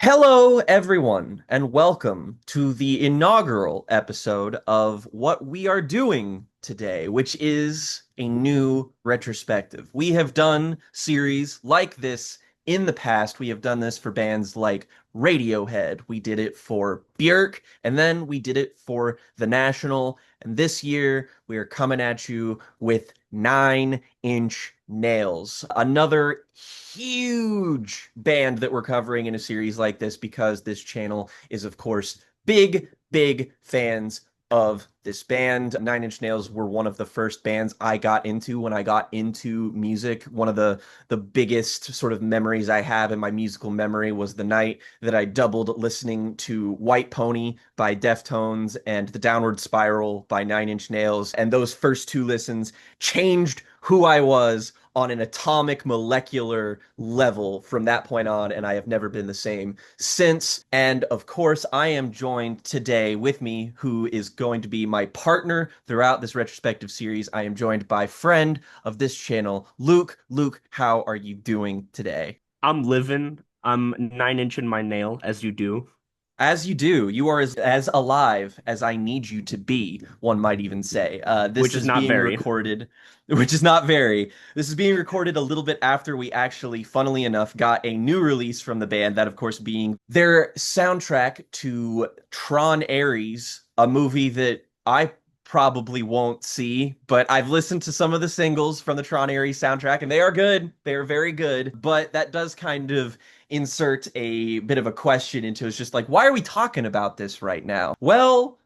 Hello, everyone, and welcome to the inaugural episode of what we are doing today, which is a new retrospective. We have done series like this in the past. We have done this for bands like Radiohead. We did it for Björk, and then we did it for The National. And this year, we are coming at you with Nine Inch Nails, another huge band that we're covering in a series like this because this channel is, of course, big fans of this band. Nine Inch Nails were one of the first bands I got into when I got into music. One of the biggest sort of memories I have in my musical memory was the night that I doubled listening to White Pony by Deftones and The Downward Spiral by Nine Inch Nails. And those first two listens changed who I was on an atomic molecular level from that point on, and I have never been the same since. And of course, I am joined today with me, who is going to be my partner throughout this retrospective series. I am joined by friend of this channel, Luke. Luke, how are you doing today? I'm living. I'm 9 inch in my nail, as you do. As you do, you are as alive as I need you to be, one might even say. This Which is is not being very. recorded, which is not very. This is being recorded a little bit after we actually, funnily enough, got a new release from the band, that of course being their soundtrack to Tron Ares, a movie that I probably won't see, but I've listened to some of the singles from the Tron Ares soundtrack, and they are good. They are very good, but that does kind of insert a bit of a question into it's just like, why are we talking about this right now? Well,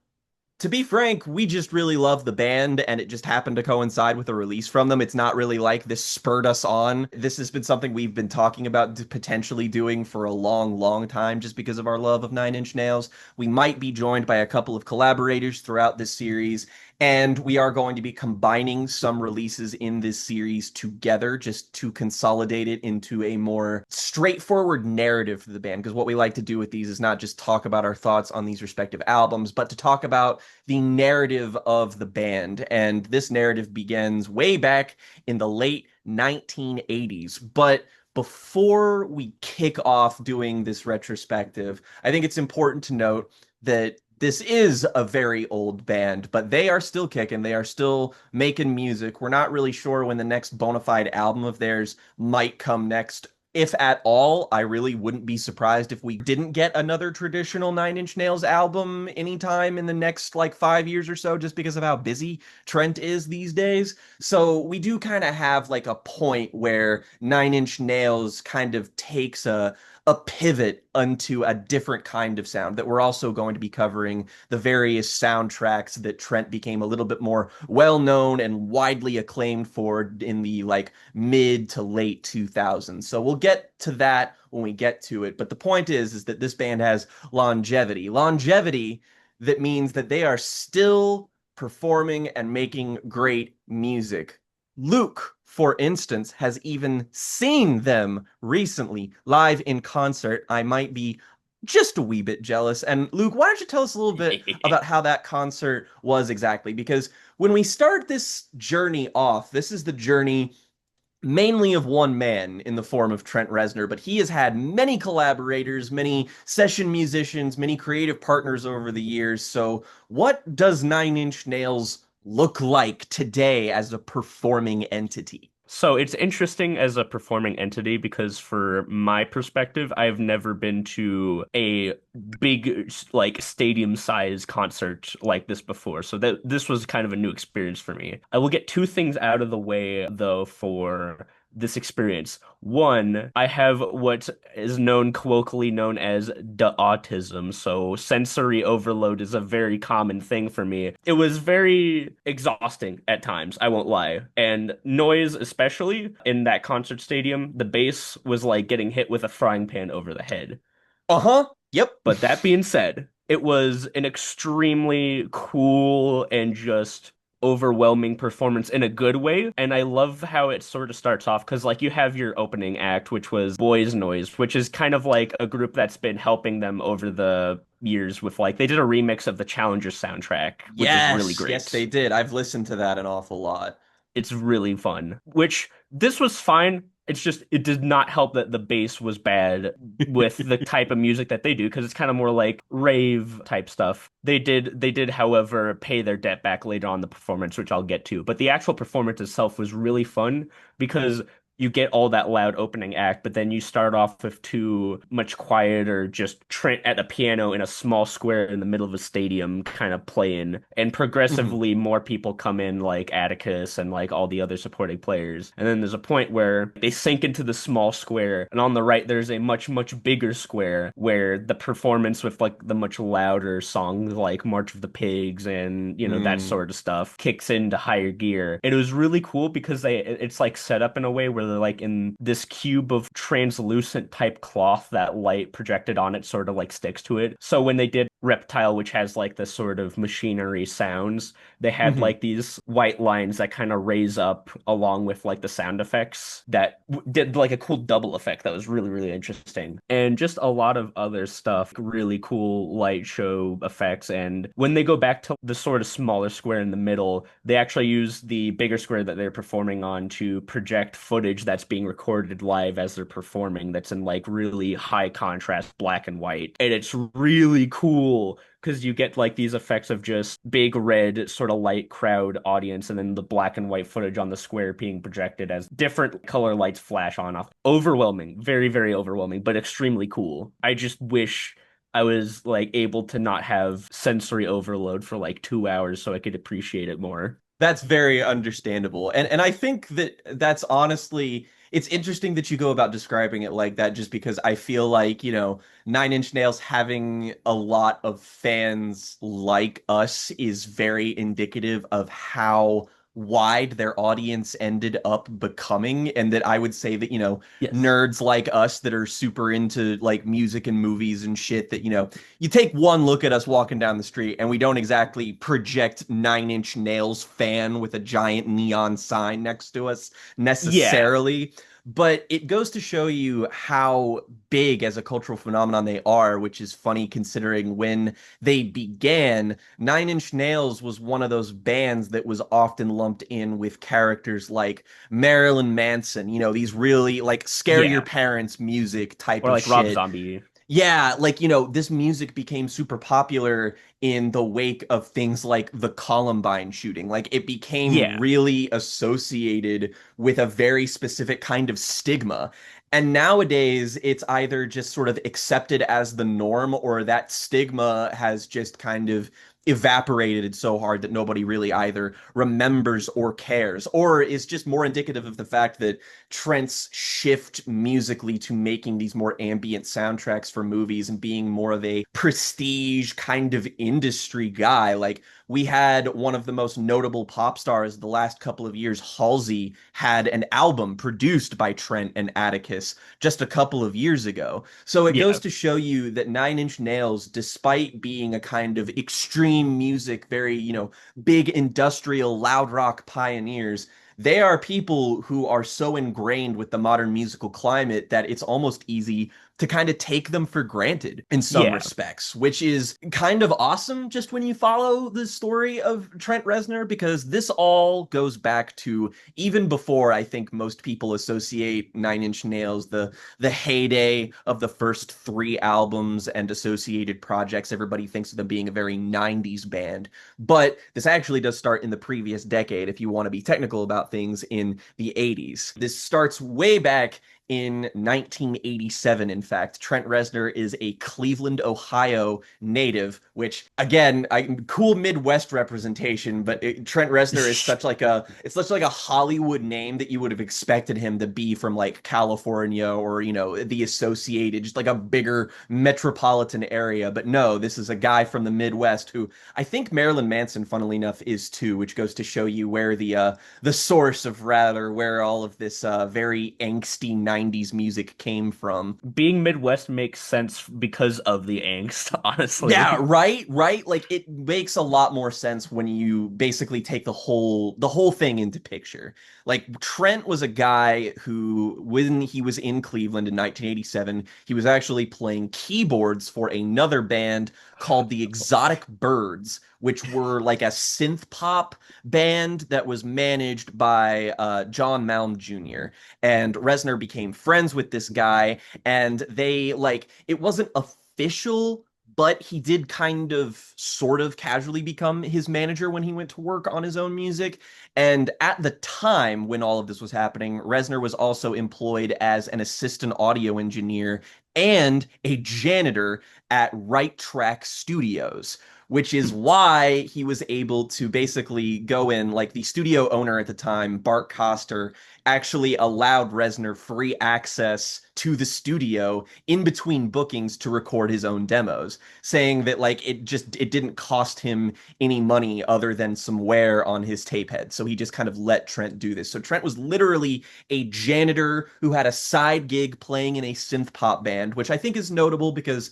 to be frank, we just really love the band and it just happened to coincide with a release from them. It's not really like this spurred us on. This has been something we've been talking about potentially doing for a long time just because of our love of Nine Inch Nails. We might be joined by a couple of collaborators throughout this series, and we are going to be combining some releases in this series together just to consolidate it into a more straightforward narrative for the band. Because what we like to do with these is not just talk about our thoughts on these respective albums, but to talk about the narrative of the band. And this narrative begins way back in the late 1980s. But before we kick off doing this retrospective, I think it's important to note that this is a very old band, but they are still kicking. They are still making music. We're not really sure when the next bona fide album of theirs might come next, if at all. I really wouldn't be surprised if we didn't get another traditional Nine Inch Nails album anytime in the next like 5 years or so, just because of how busy Trent is these days. So we do kind of have like a point where Nine Inch Nails kind of takes a pivot onto a different kind of sound, that we're also going to be covering the various soundtracks that Trent became a little bit more well known and widely acclaimed for in the like mid to late 2000s. So we'll get to that when we get to it. But the point is that this band has longevity. Longevity that means that they are still performing and making great music. Luke, for instance, has even seen them recently live in concert. I might be just a wee bit jealous. And Luke, why don't you tell us a little bit about how that concert was exactly? Because when we start this journey off, this is the journey mainly of one man in the form of Trent Reznor, but he has had many collaborators, many session musicians, many creative partners over the years. So, what does Nine Inch Nails look like today as a performing entity? So it's interesting as a performing entity because, for my perspective, I've never been to a big, like, stadium size concert like this before. So that this was kind of a new experience for me. I will get two things out of the way, though, for this experience. One, I have what is colloquially known as the autism. So sensory overload is a very common thing for me. It was very exhausting at times, I won't lie. And noise, especially in that concert stadium, the bass was like getting hit with a frying pan over the head. Uh-huh. Yep. But that being said, it was an extremely cool and just overwhelming performance in a good way. And I love how it sort of starts off because, like, you have your opening act, which was Boys Noise, which is kind of like a group that's been helping them over the years with, like, they did a remix of the Challenger soundtrack, which is really Yes, they great. did. I've listened to that an awful lot. It's really fun, which this was fine. It's just it did not help that the bass was bad with the type of music that they do because it's kind of more like rave type stuff. They did however pay their debt back later on in the performance, which I'll get to. But the actual performance itself was really fun because you get all that loud opening act, but then you start off with too much quieter, just Trent at the piano in a small square in the middle of a stadium, kind of playing, and Mhm. progressively more people come in, like Atticus and like all the other supporting players. And then there's a point where they sink into the small square, and on the right there's a much, much bigger square where the performance with like the much louder songs like March of the Pigs and that Mm. sort of stuff kicks into higher gear. And it was really cool because it's like set up in a way where they're like in this cube of translucent type cloth that light projected on it sort of like sticks to it. So when they did Reptile, which has like this sort of machinery sounds, they had Mhm. like these white lines that kind of raise up along with like the sound effects that did like a cool double effect that was really, really interesting. And just a lot of other stuff, really cool light show effects. And when they go back to the sort of smaller square in the middle, they actually use the bigger square that they're performing on to project footage that's being recorded live as they're performing that's in like really high contrast black and white. And it's really cool because you get like these effects of just big red sort of light crowd audience and then the black and white footage on the square being projected as different color lights flash on off. Overwhelming, very, very overwhelming, but extremely cool. I just wish I was like able to not have sensory overload for like 2 hours so I could appreciate it more. That's very understandable. And I think that that's honestly it's interesting that you go about describing it like that just because I feel like, Nine Inch Nails having a lot of fans like us is very indicative of how wide their audience ended up becoming. And that I would say that, Yes. nerds like us that are super into like music and movies and shit that, you take one look at us walking down the street and we don't exactly project Nine Inch Nails fan with a giant neon sign next to us Yeah. necessarily. But it goes to show you how big as a cultural phenomenon they are, which is funny considering when they began, Nine Inch Nails was one of those bands that was often lumped in with characters like Marilyn Manson, these really like scare your Yeah. parents music type Or of like Rob shit. Zombie. Yeah, like, this music became super popular in the wake of things like the Columbine shooting. Like, it became Yeah. really associated with a very specific kind of stigma. And nowadays, it's either just sort of accepted as the norm or that stigma has just kind of evaporated so hard that nobody really either remembers or cares, or is just more indicative of the fact that Trent's shift musically to making these more ambient soundtracks for movies and being more of a prestige kind of industry guy. Like, we had one of the most notable pop stars the last couple of years, Halsey, had an album produced by Trent and Atticus just a couple of years ago. So it goes Yeah. to show you that Nine Inch Nails, despite being a kind of extreme music, very, big industrial loud rock pioneers, they are people who are so ingrained with the modern musical climate that it's almost easy to kind of take them for granted in some Yeah. respects, which is kind of awesome just when you follow the story of Trent Reznor, because this all goes back to even before I think most people associate Nine Inch Nails, the heyday of the first three albums and associated projects. Everybody thinks of them being a very 90s band. But this actually does start in the previous decade, if you want to be technical about things, in the 80s. This starts way back in 1987, in fact. Trent Reznor is a Cleveland, Ohio native, which again, cool Midwest representation, but Trent Reznor is such like a it's such like a Hollywood name that you would have expected him to be from like California or, the associated, just like a bigger metropolitan area. But no, this is a guy from the Midwest who I think Marilyn Manson, funnily enough, is too, which goes to show you where the source of rather where all of this very angsty 90s music came from. Being Midwest makes sense because of the angst, Yeah, honestly. right, right. Like it makes a lot more sense when you basically take the whole thing into picture. Like Trent was a guy who, when he was in Cleveland in 1987, he was actually playing keyboards for another band called the Exotic Birds, which were like a synth pop band that was managed by John Malm Jr. And Reznor became friends with this guy, and they like it wasn't official, but he did kind of sort of casually become his manager when he went to work on his own music. And at the time when all of this was happening, Reznor was also employed as an assistant audio engineer and a janitor at Right Track Studios, which is why he was able to basically go in. Like the studio owner at the time, Bart Coster, actually allowed Reznor free access to the studio in between bookings to record his own demos, saying that like it didn't cost him any money other than some wear on his tape head. So he just kind of let Trent do this. So Trent was literally a janitor who had a side gig playing in a synth pop band, which I think is notable because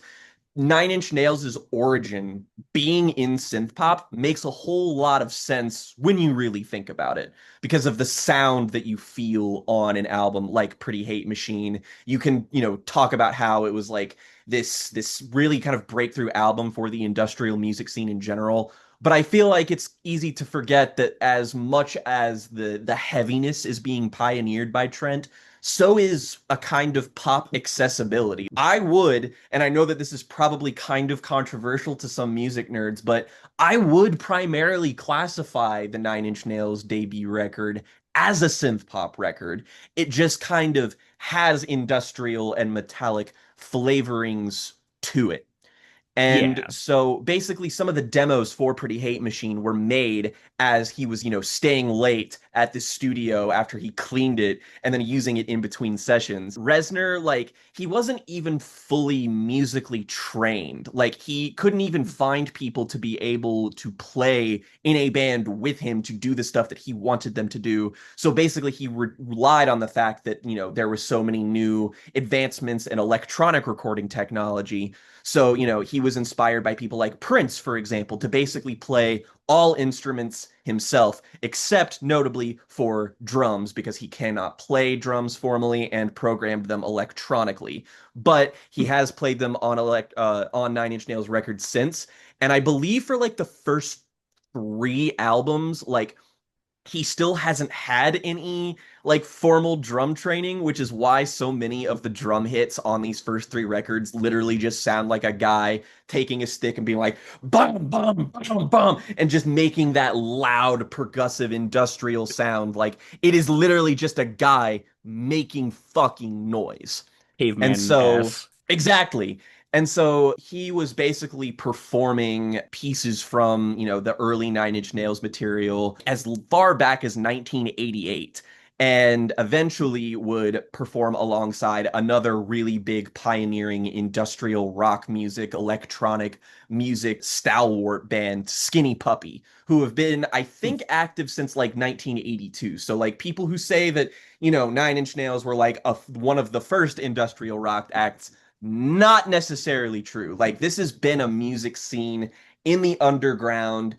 Nine Inch Nails' origin being in synth pop makes a whole lot of sense when you really think about it because of the sound that you feel on an album like Pretty Hate Machine. You can, talk about how it was like this really kind of breakthrough album for the industrial music scene in general. But I feel like it's easy to forget that as much as the heaviness is being pioneered by Trent, so is a kind of pop accessibility. I would, and I know that this is probably kind of controversial to some music nerds, but I would primarily classify the Nine Inch Nails debut record as a synth pop record. It just kind of has industrial and metallic flavorings to it. And Yeah. so basically, some of the demos for Pretty Hate Machine were made as he was, staying late at the studio after he cleaned it and then using it in between sessions. Reznor, like, he wasn't even fully musically trained. Like, he couldn't even find people to be able to play in a band with him to do the stuff that he wanted them to do. So basically, he relied on the fact that, there were so many new advancements in electronic recording technology. So, he was inspired by people like Prince, for example, to basically play all instruments himself, except notably for drums, because he cannot play drums formally and programmed them electronically. But he has played them on Nine Inch Nails records since, and I believe for like the first three albums, like he still hasn't had any like formal drum training, which is why so many of the drum hits on these first three records literally just sound like a guy taking a stick and being like bum bum bum bum and just making that loud percussive industrial sound. Like it is literally just a guy making fucking noise. And Caveman so, ass. exactly. And so he was basically performing pieces from, the early Nine Inch Nails material as far back as 1988, and eventually would perform alongside another really big pioneering industrial rock music, electronic music stalwart band, Skinny Puppy, who have been, I think, active since like 1982. So like people who say that Nine Inch Nails were like one of the first industrial rock acts. Not necessarily true. Like, this has been a music scene in the underground,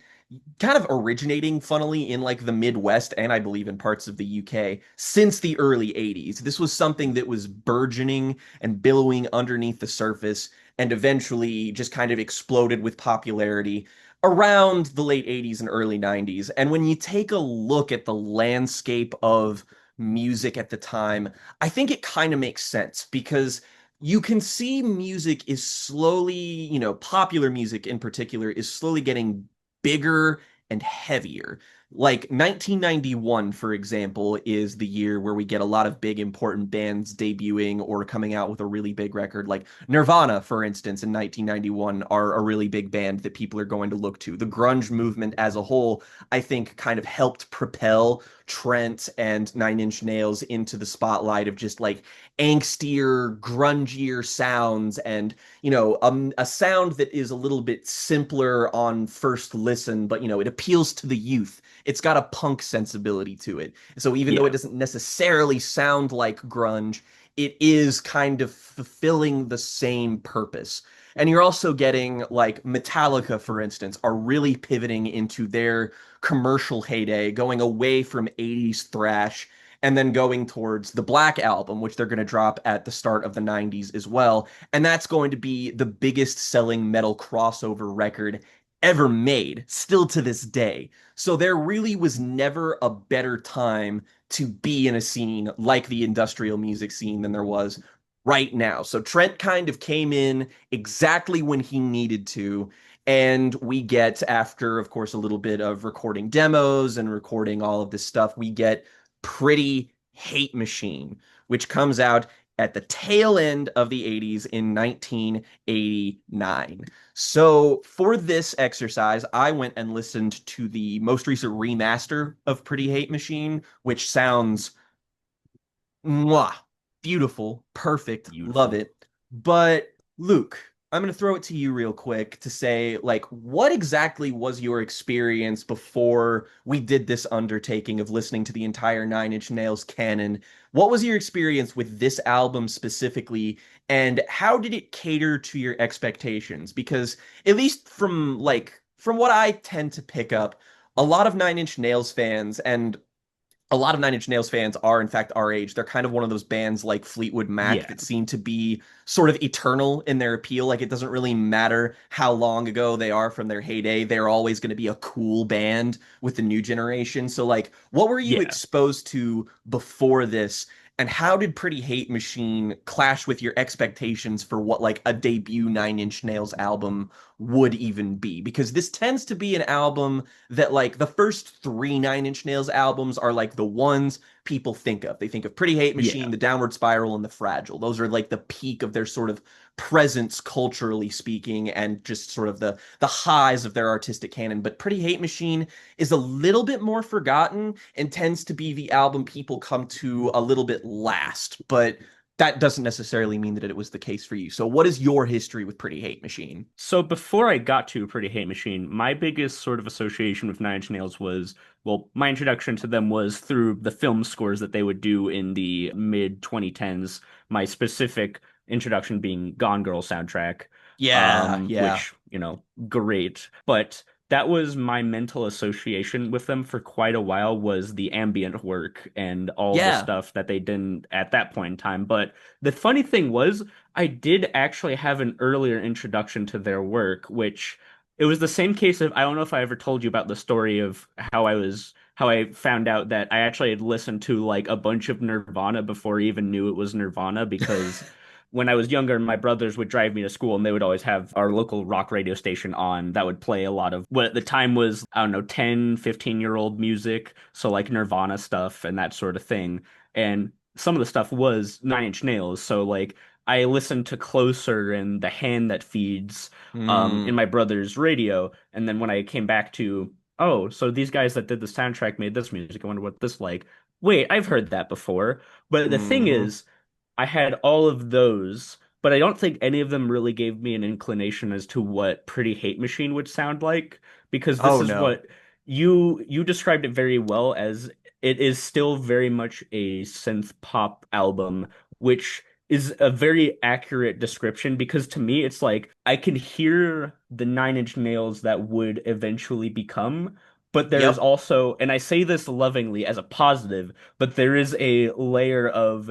kind of originating, funnily, in like the Midwest and I believe in parts of the UK since the early 80s. This was something that was burgeoning and billowing underneath the surface and eventually just kind of exploded with popularity around the late 80s and early 90s. And when you take a look at the landscape of music at the time, I think it kind of makes sense because you can see music is slowly, popular music in particular is slowly getting bigger and heavier. Like 1991, for example, is the year where we get a lot of big important bands debuting or coming out with a really big record. Like Nirvana, for instance, in 1991 are a really big band that people are going to look to. The grunge movement as a whole, I think, kind of helped propel Trent and Nine Inch Nails into the spotlight of just like angstier, grungier sounds and a sound that is a little bit simpler on first listen, but it appeals to the youth. It's got a punk sensibility to it. So even though it Yeah. doesn't necessarily sound like grunge, it is kind of fulfilling the same purpose. And you're also getting like Metallica, for instance, are really pivoting into their commercial heyday, going away from 80s thrash and then going towards the Black Album, which they're going to drop at the start of the 90s as well. And that's going to be the biggest selling metal crossover record ever made, still to this day. So there really was never a better time to be in a scene like the industrial music scene than there was right now. So Trent kind of came in exactly when he needed to. And we get, after, of course, a little bit of recording demos and recording all of this stuff, we get Pretty Hate Machine, which comes out at the tail end of the 80s in 1989. So for this exercise, I went and listened to the most recent remaster of Pretty Hate Machine, which sounds mwah, beautiful, perfect, love Beautiful. it. But Luke, I'm going to throw it to you real quick to say, like, what exactly was your experience before we did this undertaking of listening to the entire Nine Inch Nails canon? What was your experience with this album specifically, and how did it cater to your expectations? Because at least from what I tend to pick up, a lot of Nine Inch Nails fans and a lot of Nine Inch Nails fans are, in fact, our age. They're kind of one of those bands like Fleetwood Mac Yeah. that seem to be sort of eternal in their appeal. Like, it doesn't really matter how long ago they are from their heyday. They're always going to be a cool band with the new generation. So, like, what were you Yeah. exposed to before this? And how did Pretty Hate Machine clash with your expectations for what, like, a debut Nine Inch Nails album would even be? Because this tends to be an album that, like, the first three Nine Inch Nails albums are like the ones people think of. They think of Pretty Hate Machine, Yeah. The Downward Spiral, and The Fragile. Those are like the peak of their sort of presence culturally speaking, and just sort of the highs of their artistic canon. But Pretty Hate Machine is a little bit more forgotten and tends to be the album people come to a little bit last. But that doesn't necessarily mean that it was the case for you. So what is your history with Pretty Hate Machine? So before I got to Pretty Hate Machine, my biggest sort of association with Nine Inch Nails was, well, my introduction to them was through the film scores that they would do in the mid 2010s. My specific introduction being Gone Girl soundtrack, Yeah, yeah, which, great. But that was my mental association with them for quite a while, was the ambient work and all the yeah. stuff that they did at that point in time. But the funny thing was, I did actually have an earlier introduction to their work, which it was the same case of, I don't know if I ever told you about the story of how I found out that I actually had listened to like a bunch of Nirvana before I even knew it was Nirvana, because when I was younger, my brothers would drive me to school and they would always have our local rock radio station on that would play a lot of what at the time was, I don't know, 10, 15-year-old music. So like Nirvana stuff and that sort of thing. And some of the stuff was Nine Inch Nails. So like I listened to Closer and The Hand That Feeds in Mm, my brother's radio. And then when I came back to, oh, so these guys that did the soundtrack made this music. I wonder what this like. Wait, I've heard that before. But the thing hmm. is, I had all of those, but I don't think any of them really gave me an inclination as to what Pretty Hate Machine would sound like, because this Oh is no. what you described it very well as. It is still very much a synth pop album, which is a very accurate description, because to me it's like I can hear the Nine Inch Nails that would eventually become, but there is Yep. also, and I say this lovingly as a positive, but there is a layer of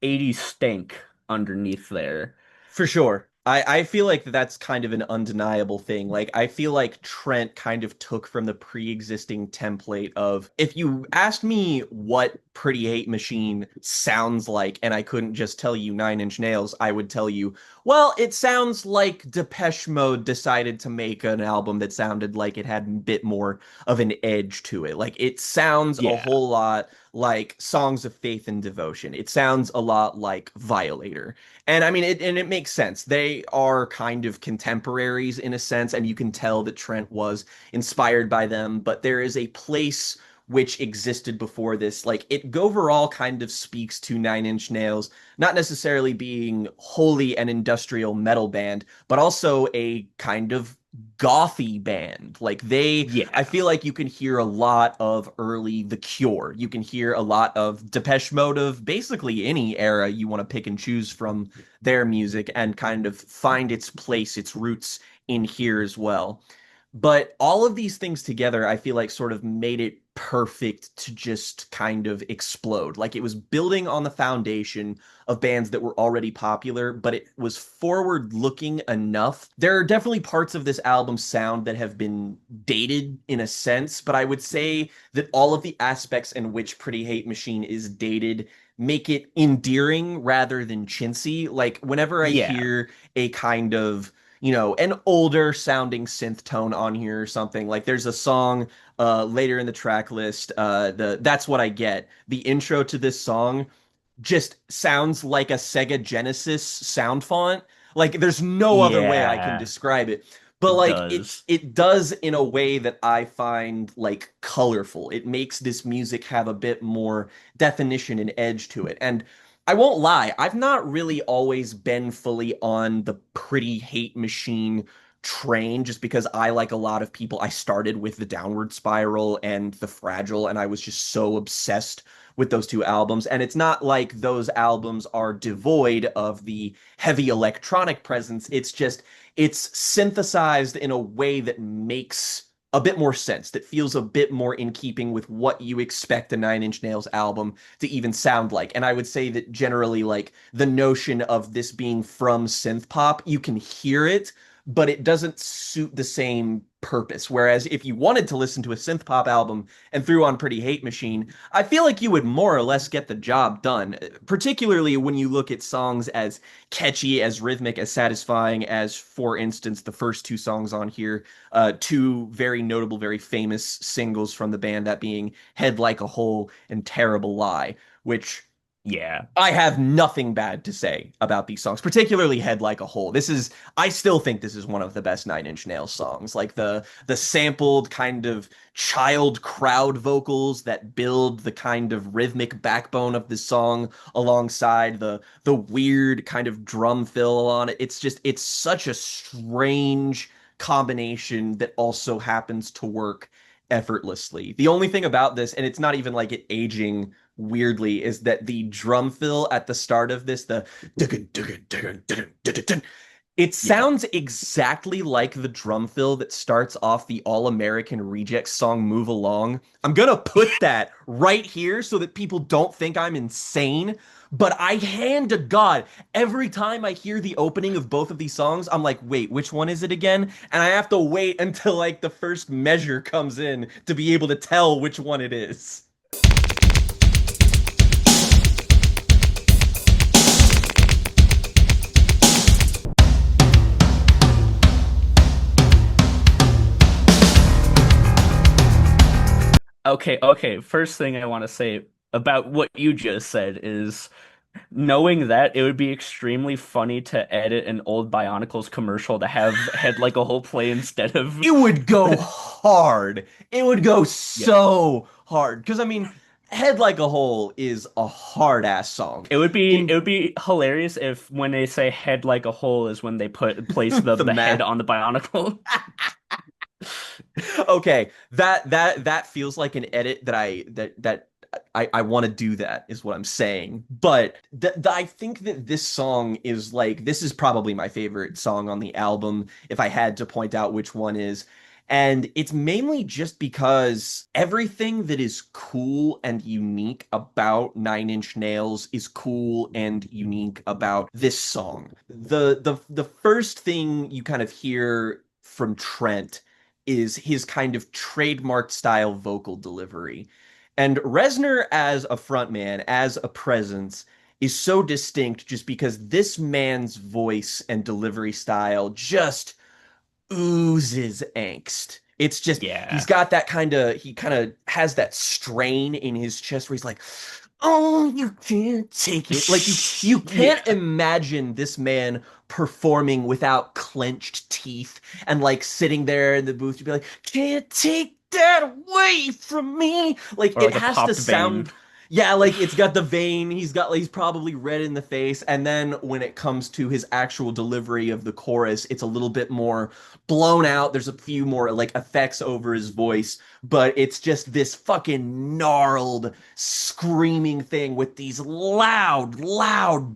80s stank underneath there. For sure. I feel like that's kind of an undeniable thing. Like, I feel like Trent kind of took from the pre-existing template of, if you asked me what Pretty Hate Machine sounds like and I couldn't just tell you Nine Inch Nails, I would tell you, well, it sounds like Depeche Mode decided to make an album that sounded like it had a bit more of an edge to it. Like, it sounds a Yeah, whole lot like Songs of Faith and Devotion. It sounds a lot like Violator. And I mean, it makes sense. They are kind of contemporaries in a sense, and you can tell that Trent was inspired by them, but there is a place which existed before this. Like, it overall kind of speaks to Nine Inch Nails, not necessarily being wholly an industrial metal band, but also a kind of gothy band. Like, I yeah, feel like you can hear a lot of early The Cure. You can hear a lot of Depeche Mode, of basically any era you want to pick and choose from their music, and kind of find its place, its roots in here as well. But all of these things together, I feel like, sort of made it perfect to just kind of explode. Like it was building on the foundation of bands that were already popular, but it was forward looking enough. There are definitely parts of this album sound that have been dated in a sense, but I would say that all of the aspects in which Pretty Hate Machine is dated make it endearing rather than chintzy. Like whenever I Yeah. hear a kind of, an older sounding synth tone on here or something, like there's a song later in the track list, the That's What I Get. The intro to this song just sounds like a Sega Genesis sound font. Like there's no other way I can Yeah, describe it. But it like it does. it does in a way that I find like colorful. It makes this music have a bit more definition and edge to it. And I won't lie, I've not really always been fully on the Pretty Hate Machine train just because I, like a lot of people, I started with the Downward Spiral and the Fragile, and I was just so obsessed with those two albums. And it's not like those albums are devoid of the heavy electronic presence. It's just, it's synthesized in a way that makes a bit more sense, that feels a bit more in keeping with what you expect a Nine Inch Nails album to even sound like. And I would say that generally, like the notion of this being from synth pop, you can hear it, but it doesn't suit the same purpose. Whereas if you wanted to listen to a synth pop album and threw on Pretty Hate Machine, I feel like you would more or less get the job done, particularly when you look at songs as catchy, as rhythmic, as satisfying as, for instance, the first two songs on here, two very notable, very famous singles from the band, that being Head Like a Hole and Terrible Lie, which Yeah. I have nothing bad to say about these songs, particularly Head Like a Hole. I still think this is one of the best Nine Inch Nails songs. Like the sampled kind of child crowd vocals that build the kind of rhythmic backbone of the song alongside the weird kind of drum fill on it. It's such a strange combination that also happens to work effortlessly. The only thing about this, and it's not even like it aging weirdly, is that the drum fill at the start of this, it Yeah. sounds exactly like the drum fill that starts off the All American Rejects song Move Along. I'm gonna put that right here so that people don't think I'm insane. But I hand to God, every time I hear the opening of both of these songs, I'm like, wait, which one is it again? And I have to wait until like the first measure comes in to be able to tell which one it is. Okay, okay. First thing I want to say about what you just said is knowing that it would be extremely funny to edit an old Bionicles commercial to have Head Like a Whole play instead of It would go hard. It would go yeah. so hard. Because I mean, Head Like a Hole is a hard ass song. It In would be hilarious if when they say head like a hole is when they put place the the head math. on the Bionicle. Okay, that feels like an edit that I want to do. That is what I'm saying. But I think that this song is like, this is probably my favorite song on the album if I had to point out which one is. And it's mainly just because everything that is cool and unique about Nine Inch Nails is cool and unique about this song. The first thing you kind of hear from Trent is his kind of trademark style vocal delivery. And Reznor as a frontman, as a presence, is so distinct just because this man's voice and delivery style just oozes angst. It's just, Yeah. he kind of has that strain in his chest where he's like, oh, you can't take it. Like you can't Yeah. imagine this man performing without clenched teeth and like sitting there in the booth to be like, can't take that away from me. Like Or it like a has to popped vein. sound, yeah, like it's got the vein. He's probably red in the face. And then when it comes to his actual delivery of the chorus, it's a little bit more blown out. There's a few more like effects over his voice, but it's just this fucking gnarled screaming thing with these loud,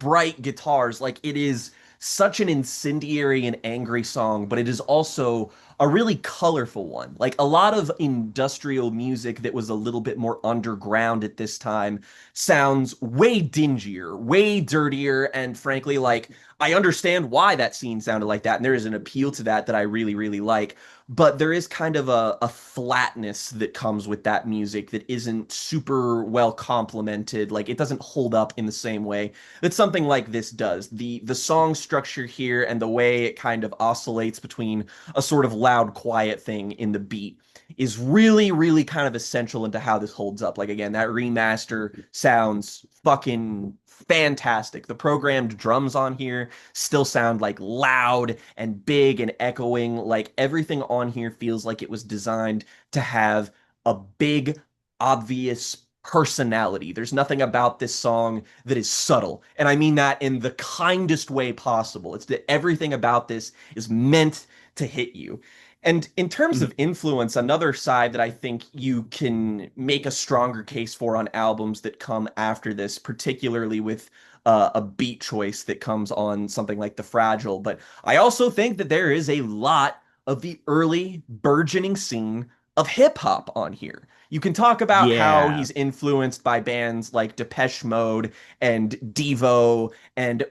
bright guitars. Like it is such an incendiary and angry song, but it is also a really colorful one. Like a lot of industrial music that was a little bit more underground at this time sounds way dingier, way dirtier, and frankly, like I understand why that scene sounded like that, and there is an appeal to that that I really, really like. But there is kind of a flatness that comes with that music that isn't super well complemented. Like it doesn't hold up in the same way that something like this does. The song structure here and the way it kind of oscillates between a sort of loud, quiet thing in the beat is really, really kind of essential into how this holds up. Like again, that remaster sounds fucking fantastic. The programmed drums on here still sound like loud and big and echoing. Like everything on here feels like it was designed to have a big, obvious personality. There's nothing about this song that is subtle. And I mean that in the kindest way possible. It's that everything about this is meant to hit you. And in terms of influence, another side that I think you can make a stronger case for on albums that come after this, particularly with a beat choice that comes on something like The Fragile. But I also think that there is a lot of the early burgeoning scene of hip hop on here. You can talk about how Yeah. he's influenced by bands like Depeche Mode and Devo and,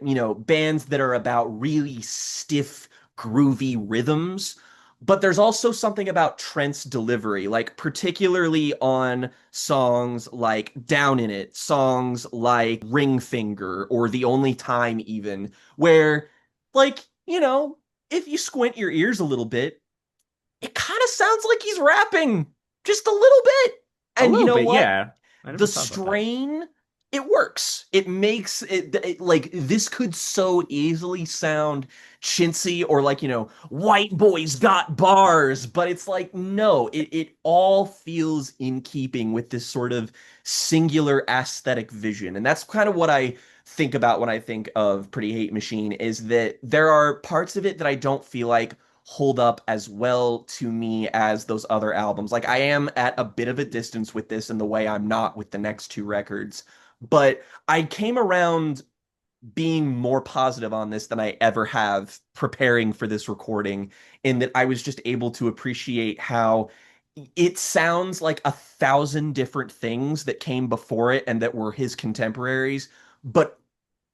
bands that are about really stiff, groovy rhythms. But there's also something about Trent's delivery, like particularly on songs like Down in It, songs like Ring Finger, or The Only Time even, where, like, if you squint your ears a little bit, it kind of sounds like he's rapping just a little bit. A And you little know bit, what? yeah. I The never thought about that. strain, it works. It makes it like this could so easily sound chintzy or like, white boys got bars, but it's like, no, it all feels in keeping with this sort of singular aesthetic vision. And that's kind of what I think about when I think of Pretty Hate Machine is that there are parts of it that I don't feel like hold up as well to me as those other albums. Like I am at a bit of a distance with this in the way I'm not with the next two records. But I came around being more positive on this than I ever have preparing for this recording, in that I was just able to appreciate how it sounds like a thousand different things that came before it and that were his contemporaries, but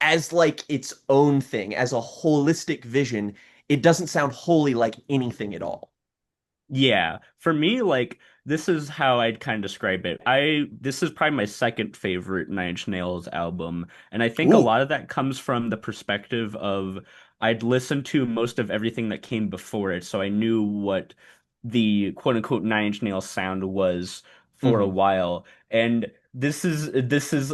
as like its own thing, as a holistic vision, it doesn't sound wholly like anything at all. Yeah, for me, like this is how I'd kind of describe it. This is probably my second favorite Nine Inch Nails album, and I think a Ooh. lot of that comes from the perspective of I'd listened to most of everything that came before it, so I knew what the quote unquote Nine Inch Nails sound was for a Hmm. while. And this is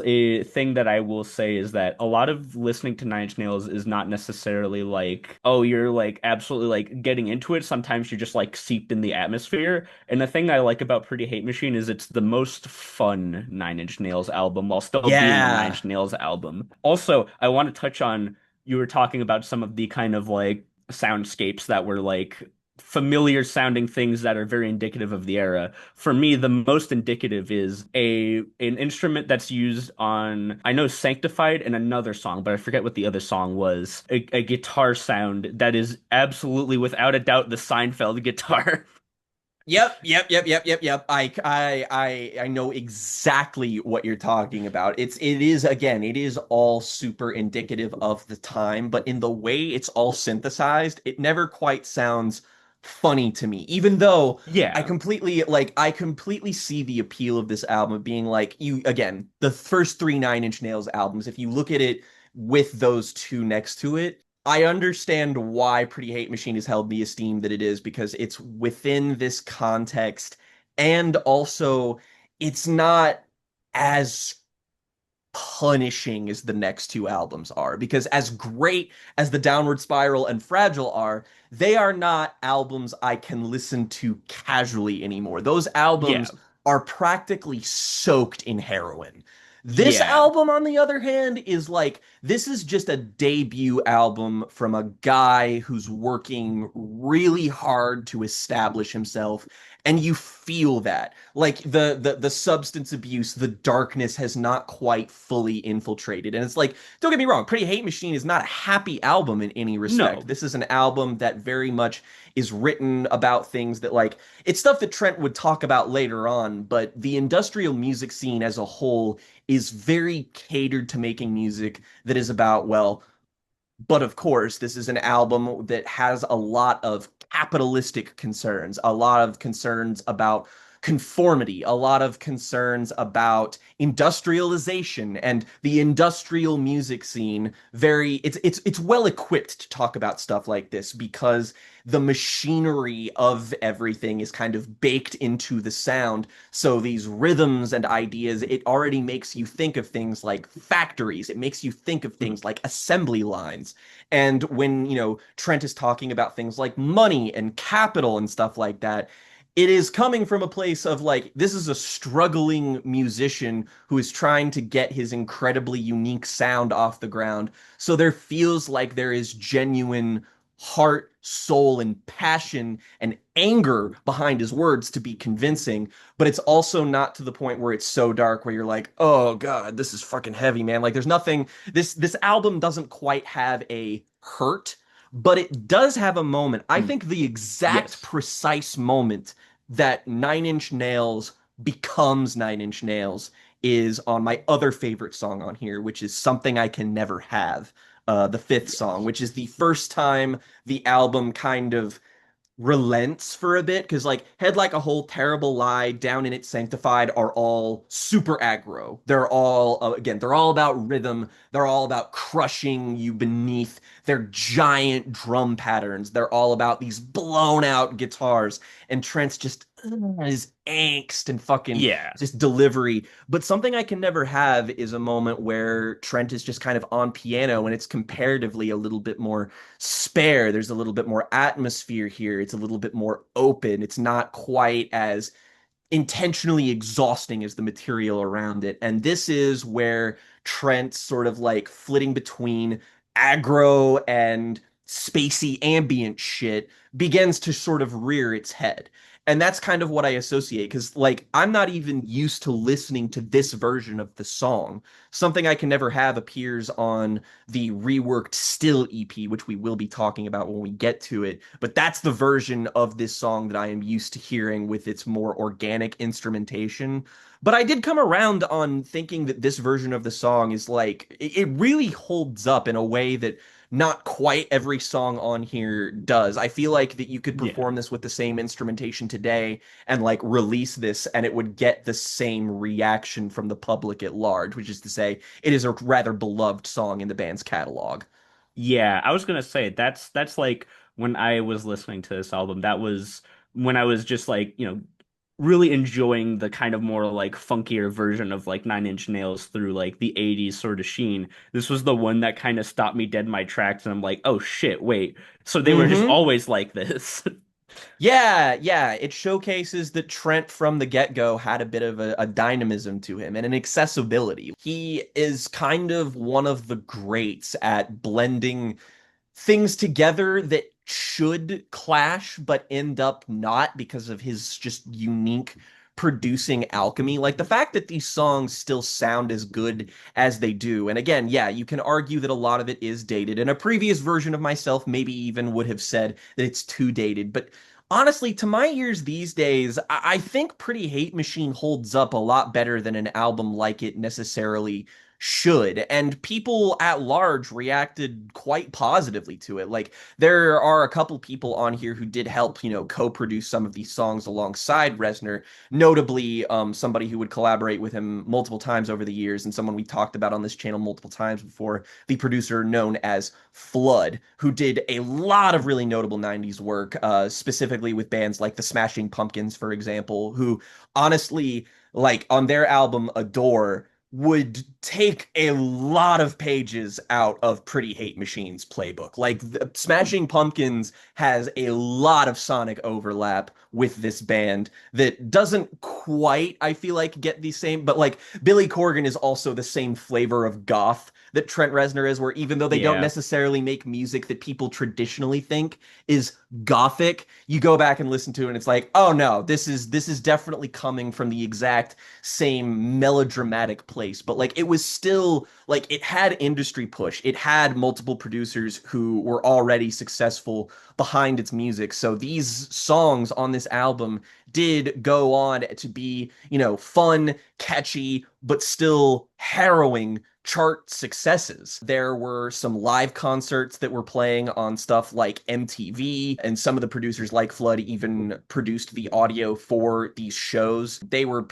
a thing that I will say is that a lot of listening to Nine Inch Nails is not necessarily like, oh, you're like absolutely like getting into it. Sometimes you're just like seeped in the atmosphere. And the thing I like about Pretty Hate Machine is it's the most fun Nine Inch Nails album while still being a Nine Yeah. Inch Nails album. Also, I want to touch on you were talking about some of the kind of like soundscapes that were like familiar sounding things that are very indicative of the era. For me, the most indicative is an instrument that's used on I know Sanctified and another song, but I forget what the other song was. A guitar sound that is absolutely without a doubt the Seinfeld guitar. Yep, yep, yep, yep, yep, yep. I know exactly what you're talking about. It is all super indicative of the time, but in the way it's all synthesized, it never quite sounds funny to me. Even though Yeah. I completely see the appeal of this album being like you again, the first three Nine Inch Nails albums, if you look at it with those two next to it, I understand why Pretty Hate Machine has held the esteem that it is because it's within this context, and also it's not as punishing as the next two albums are, because as great as the Downward Spiral and Fragile are, they are not albums I can listen to casually anymore. Those Yeah. albums are practically soaked in heroin. This Yeah. album, on the other hand, is like, this is just a debut album from a guy who's working really hard to establish himself. And you feel that. Like the substance abuse, the darkness has not quite fully infiltrated. And it's like, don't get me wrong, Pretty Hate Machine is not a happy album in any respect. No. This is an album that very much is written about things that like it's stuff that Trent would talk about later on, but the industrial music scene as a whole is very catered to making music that is about, well, but of course, this is an album that has a lot of capitalistic concerns, a lot of concerns about conformity, a lot of concerns about industrialization and the industrial music scene. Very it's well equipped to talk about stuff like this because the machinery of everything is kind of baked into the sound. So these rhythms and ideas, it already makes you think of things like factories. It makes you think of Mhm. things like assembly lines. And when, Trent is talking about things like money and capital and stuff like that, it is coming from a place of like, this is a struggling musician who is trying to get his incredibly unique sound off the ground. So there feels like there is genuine heart, soul, and passion and anger behind his words to be convincing, but it's also not to the point where it's so dark where you're like, oh God, this is fucking heavy, man. Like there's nothing, this album doesn't quite have a hurt, but it does have a moment. I Mm. think the exact Yes. precise moment that Nine Inch Nails becomes Nine Inch Nails is on my other favorite song on here, which is Something I Can Never Have, the fifth song, Yes. which is the first time the album kind of relents for a bit because like Head Like a Whole, Terrible Lie, Down in It, Sanctified are all super aggro. They're all again, they're all about rhythm. They're all about crushing you beneath their giant drum patterns. They're all about these blown out guitars. And Trent's just his angst and fucking Yeah. just delivery. But Something I Can Never Have is a moment where Trent is just kind of on piano and it's comparatively a little bit more spare. There's a little bit more atmosphere here. It's a little bit more open. It's not quite as intentionally exhausting as the material around it. And this is where Trent sort of like flitting between aggro and spacey ambient shit begins to sort of rear its head. And that's kind of what I associate because, like, I'm not even used to listening to this version of the song. Something I Can Never Have appears on the reworked Still EP, which we will be talking about when we get to it. But that's the version of this song that I am used to hearing with its more organic instrumentation. But I did come around on thinking that this version of the song is like, it really holds up in a way that not quite every song on here does. I feel like that you could Yeah. perform this with the same instrumentation today and like release this and it would get the same reaction from the public at large, which is to say, it is a rather beloved song in the band's catalog. Yeah, I was gonna say that's like when I was listening to this album, that was when I was just like, really enjoying the kind of more like funkier version of like Nine Inch Nails through like the 80s sort of sheen. This was the one that kind of stopped me dead in my tracks and I'm like, oh shit, wait. So they were just Mm-hmm. always like this. Yeah, yeah. It showcases that Trent from the get-go had a bit of a dynamism to him and an accessibility. He is kind of one of the greats at blending things together that should clash but end up not because of his just unique producing alchemy. Like the fact that these songs still sound as good as they do. And again, yeah, you can argue that a lot of it is dated. And a previous version of myself maybe even would have said that it's too dated. But honestly, to my ears these days, I think Pretty Hate Machine holds up a lot better than an album like it necessarily should. And people at large reacted quite positively to it. Like, there are a couple people on here who did help, co-produce some of these songs alongside Reznor, notably somebody who would collaborate with him multiple times over the years, and someone we talked about on this channel multiple times before, the producer known as Flood, who did a lot of really notable 90s work, specifically with bands like the Smashing Pumpkins, for example, who honestly, like on their album Adore, would take a lot of pages out of Pretty Hate Machine's playbook. Like Smashing Pumpkins has a lot of sonic overlap with this band that doesn't quite, I feel like, get the same, but like Billy Corgan is also the same flavor of goth that Trent Reznor is, where even though they don't Yeah. necessarily make music that people traditionally think is gothic, you go back and listen to it and it's like, oh no, this is definitely coming from the exact same melodramatic place. But like it was still like it had industry push. It had multiple producers who were already successful behind its music. So these songs on this album did go on to be, fun, catchy, but still harrowing chart successes. There were some live concerts that were playing on stuff like MTV, and some of the producers like Flood even produced the audio for these shows. They were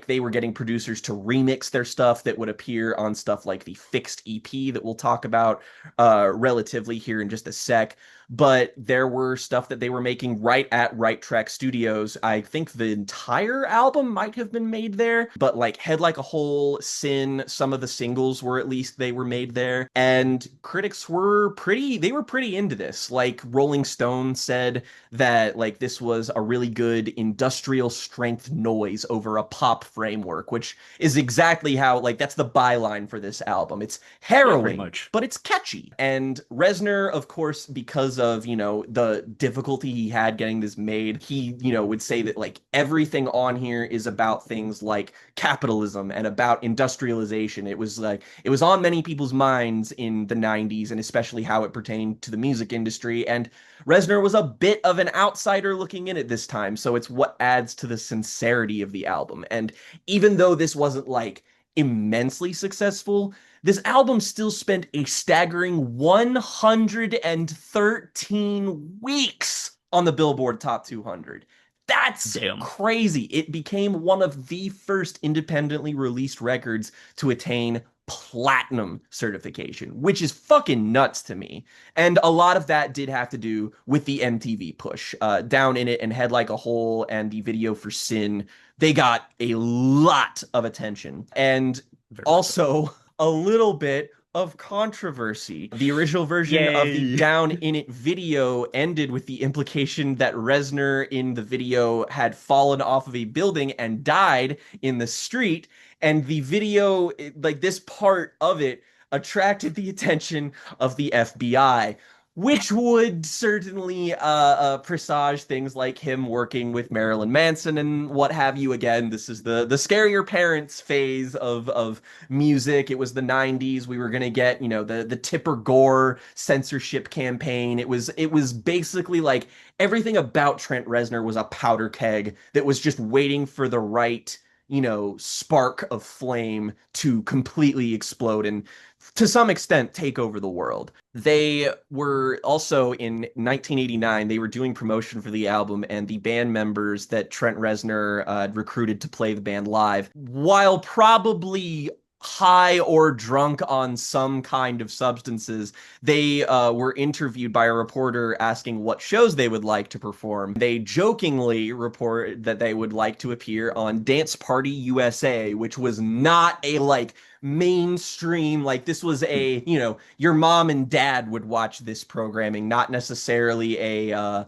they were getting producers to remix their stuff that would appear on stuff like the Fixed EP that we'll talk about relatively here in just a sec. But there were stuff that they were making right at Right Track Studios. I think the entire album might have been made there, but like Head Like a Hole, Sin, some of the singles were, at least they were made there. And critics they were pretty into this. Like Rolling Stone said that like this was a really good industrial strength noise over a pop framework, which is exactly how, like, that's the byline for this album. It's Yeah, pretty harrowing, much. but it's catchy. And Reznor, of course, because of, the difficulty he had getting this made, he, would say that like everything on here is about things like capitalism and about industrialization. It was like it was on many people's minds in the 90s, and especially how it pertained to the music industry. And Reznor was a bit of an outsider looking in at this time, so it's what adds to the sincerity of the album. And even though this wasn't like immensely successful, this album still spent a staggering 113 weeks on the Billboard Top 200. That's Damn. crazy. It became one of the first independently released records to attain platinum certification, which is fucking nuts to me. And a lot of that did have to do with the MTV push. Down in It and Head Like a Hole and the video for Sin, they got a lot of attention. And Very much so. also a little bit of controversy. The original version of the Yay. Down in It video ended with the implication that Reznor in the video had fallen off of a building and died in the street. And the video, like this part of it, attracted the attention of the FBI, which would certainly presage things like him working with Marilyn Manson and what have you. Again, this is the scarier parents phase of music. It was the 90s. We were gonna get, the Tipper Gore censorship campaign. It was basically like everything about Trent Reznor was a powder keg that was just waiting for the right, spark of flame to completely explode and to some extent take over the world. They were also in 1989, they were doing promotion for the album, and the band members that Trent Reznor recruited to play the band live, while probably high or drunk on some kind of substances, they were interviewed by a reporter asking what shows they would like to perform. They jokingly report that they would like to appear on Dance Party USA, which was not a like mainstream, like this was a, your mom and dad would watch this programming, not necessarily a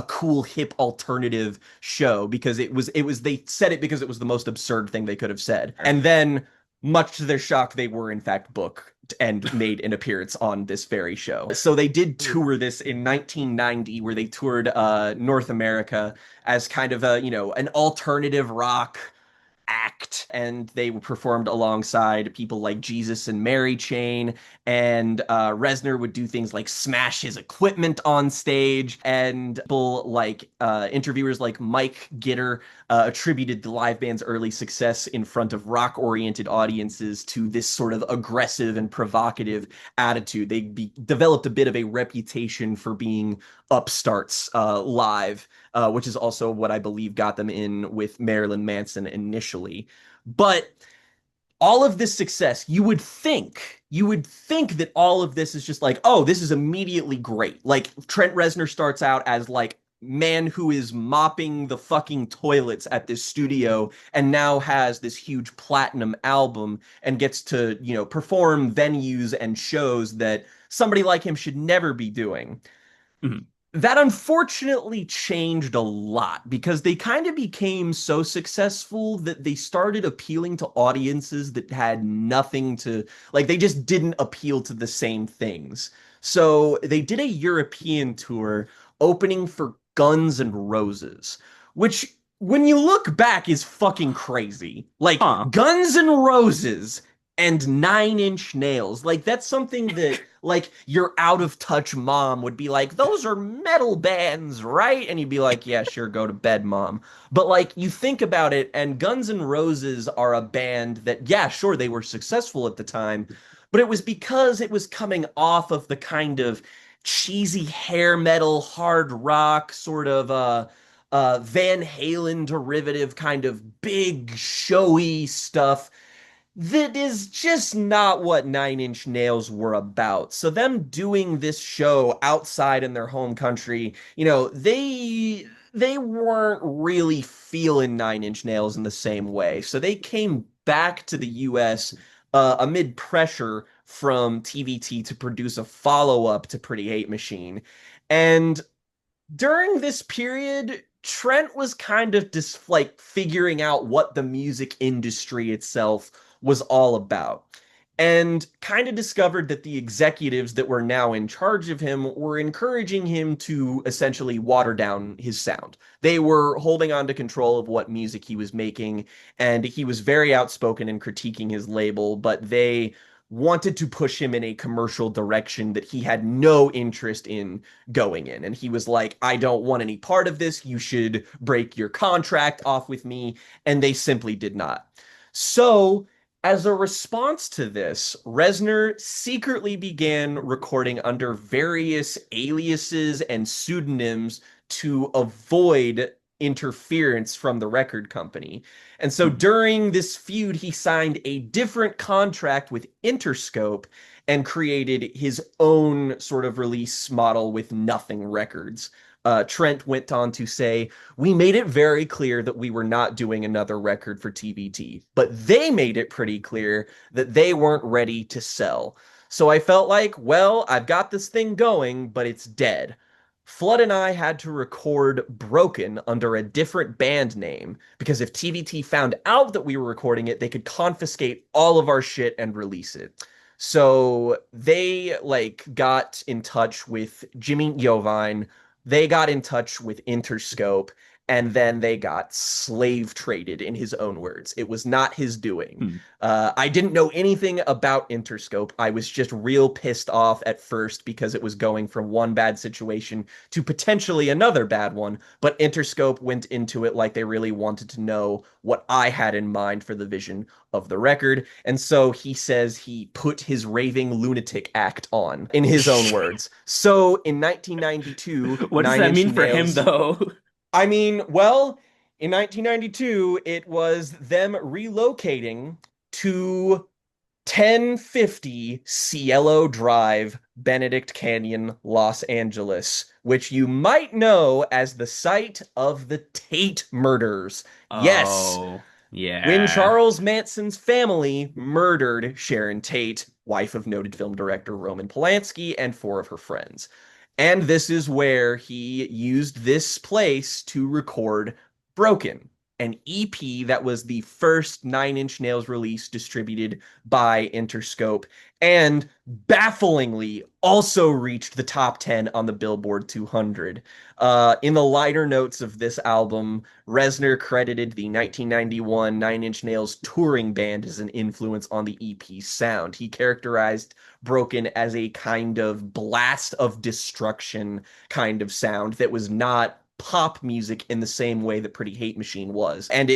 cool hip alternative show, because it was they said it because it was the most absurd thing they could have said. And then, much to their shock, they were in fact booked and made an appearance on this very show. So they did tour this in 1990, where they toured North America as kind of a, an alternative rock act, and they performed alongside people like Jesus and Mary Chain. And Reznor would do things like smash his equipment on stage, and people like interviewers like Mike Gitter attributed the live band's early success in front of rock-oriented audiences to this sort of aggressive and provocative attitude. They developed a bit of a reputation for being upstarts live, which is also what I believe got them in with Marilyn Manson initially. But all of this success, you would think that all of this is just like, oh, this is immediately great. Like Trent Reznor starts out as like man who is mopping the fucking toilets at this studio and now has this huge platinum album and gets to, perform venues and shows that somebody like him should never be doing. Mhm. That unfortunately changed a lot because they kind of became so successful that they started appealing to audiences that had nothing to, like, they just didn't appeal to the same things. So they did a European tour opening for Guns N' Roses, which, when you look back, is fucking crazy. Like, Huh. Guns N' Roses and Nine Inch Nails. Like, that's something that, like, your out of touch mom would be like, those are metal bands, right? And you'd be like, yeah, sure, go to bed, mom. But, like, you think about it, and Guns N' Roses are a band that, yeah, sure, they were successful at the time, but it was because it was coming off of the kind of cheesy hair metal, hard rock, sort of Van Halen derivative kind of big showy stuff that is just not what Nine Inch Nails were about. So them doing this show outside in their home country, they weren't really feeling Nine Inch Nails in the same way. So they came back to the US amid pressure from TVT to produce a follow-up to Pretty Hate Machine. And during this period, Trent was kind of just like figuring out what the music industry itself was all about. And kind of discovered that the executives that were now in charge of him were encouraging him to essentially water down his sound. They were holding on to control of what music he was making, and he was very outspoken in critiquing his label, but they wanted to push him in a commercial direction that he had no interest in going in. And he was like, I don't want any part of this. You should break your contract off with me. And they simply did not. So, as a response to this, REZNOR secretly began recording under various aliases and pseudonyms to avoid interference from the record company. And so Mhm. during this feud, he signed a different contract with Interscope and created his own sort of release model with Nothing Records. Trent went on to say, we made it very clear that we were not doing another record for TBT, but they made it pretty clear that they weren't ready to sell. So I felt like, well, I've got this thing going, but it's dead. Flood and I had to record Broken under a different band name because if TBT found out that we were recording it, they could confiscate all of our shit and release it. So they like got in touch with Jimmy Iovine, they got in touch with Interscope, and then they got slave traded, in his own words. It was not his doing. Hmm. I didn't know anything about Interscope. I was just real pissed off at first because it was going from one bad situation to potentially another bad one. But Interscope went into it like they really wanted to know what I had in mind for the vision of the record. And so he says he put his raving lunatic act on, in his own words. So in 1992, What does Nine that Inch mean for him, Nails. though? I mean, well, in 1992, it was them relocating to 1050 Cielo Drive, Benedict Canyon, Los Angeles, which you might know as the site of the Tate murders. Yes, Oh, when yeah. Charles Manson's family murdered Sharon Tate, wife of noted film director Roman Polanski, and four of her friends. And this is where he used this place to record Broken, an EP that was the first Nine Inch Nails release distributed by Interscope, and bafflingly also reached the top 10 on the Billboard 200. In the liner notes of this album, Reznor credited the 1991 Nine Inch Nails touring band as an influence on the EP's sound. He characterized Broken as a kind of blast of destruction kind of sound that was not pop music in the same way that Pretty Hate Machine was. And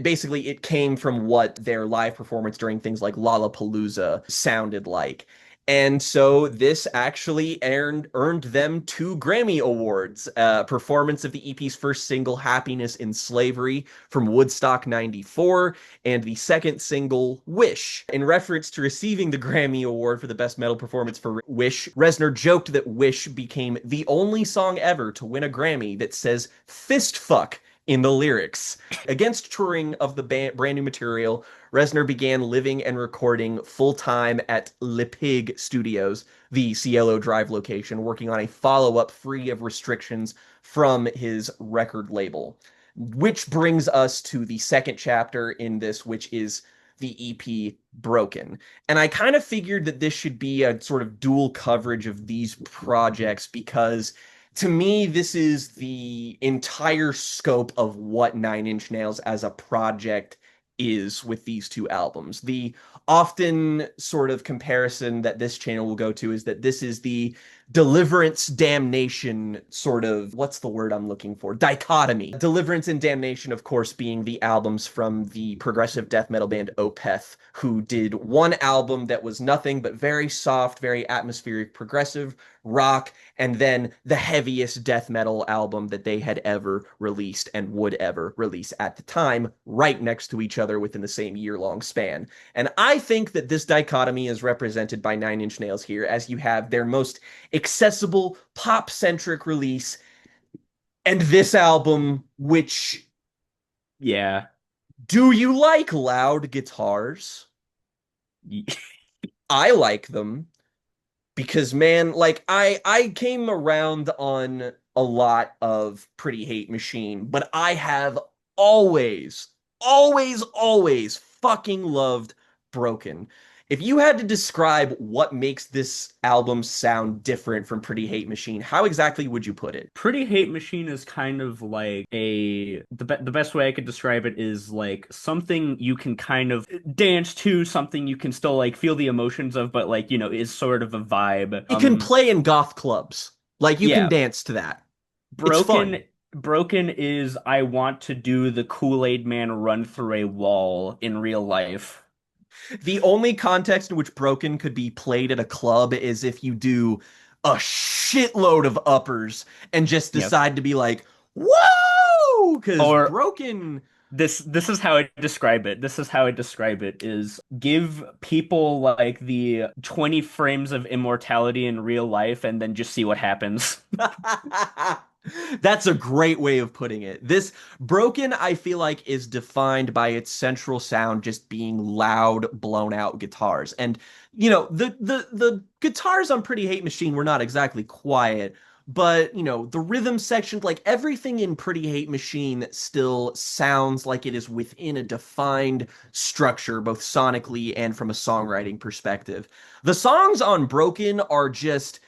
basically it came from what their live performance during things like Lollapalooza sounded like. And so this actually earned them 2 Grammy Awards. Performance of the EP's first single, Happiness in Slavery, from Woodstock 94, and the second single, Wish. In reference to receiving the Grammy Award for the Best Metal Performance for Wish, Reznor joked that Wish became the only song ever to win a Grammy that says fist fuck in the lyrics. Against touring of the brand new material, Reznor began living and recording full-time at Le Pig Studios, the Cielo Drive location, working on a follow-up free of restrictions from his record label. Which brings us to the second chapter in this, which is the EP Broken. And I kind of figured that this should be a sort of dual coverage of these projects because to me, this is the entire scope of what Nine Inch Nails as a project is with these two albums. The often sort of comparison that this channel will go to is that this is the Deliverance Damnation sort of, what's the word I'm looking for? Dichotomy. Deliverance and Damnation, of course, being the albums from the progressive death metal band Opeth, who did one album that was nothing but very soft, very atmospheric progressive rock, and then the heaviest death metal album that they had ever released and would ever release at the time, right next to each other within the same year-long span. And I think that this dichotomy is represented by Nine Inch Nails here, as you have their most accessible, pop-centric release, and this album, which, Yeah. do you like loud guitars? I like them. Because man, like I came around on a lot of Pretty Hate Machine, but I have always, always fucking loved Broken. If you had to describe what makes this album sound different from Pretty Hate Machine, how exactly would you put it? Pretty Hate Machine is kind of like the best way I could describe it is like something you can kind of dance to, something you can still like feel the emotions of, but like, is sort of a vibe. It can play in goth clubs. Like you can Yeah, dance to that. It's Broken fun. Broken is I want to do the Kool-Aid Man run through a wall in real life. The only context in which Broken could be played at a club is if you do a shitload of uppers and just Yep. decide to be like, whoa! Because Or Broken, this is how I describe it. This is how I describe it is give people like the 20 frames of immortality in real life and then just see what happens. that's a great way of putting it. This Broken, I feel like, is defined by its central sound just being loud, blown out guitars. And the guitars on Pretty Hate Machine were not exactly quiet, but the rhythm section, like everything in Pretty Hate Machine still sounds like it is within a defined structure, both sonically and from a songwriting perspective. The songs on Broken are just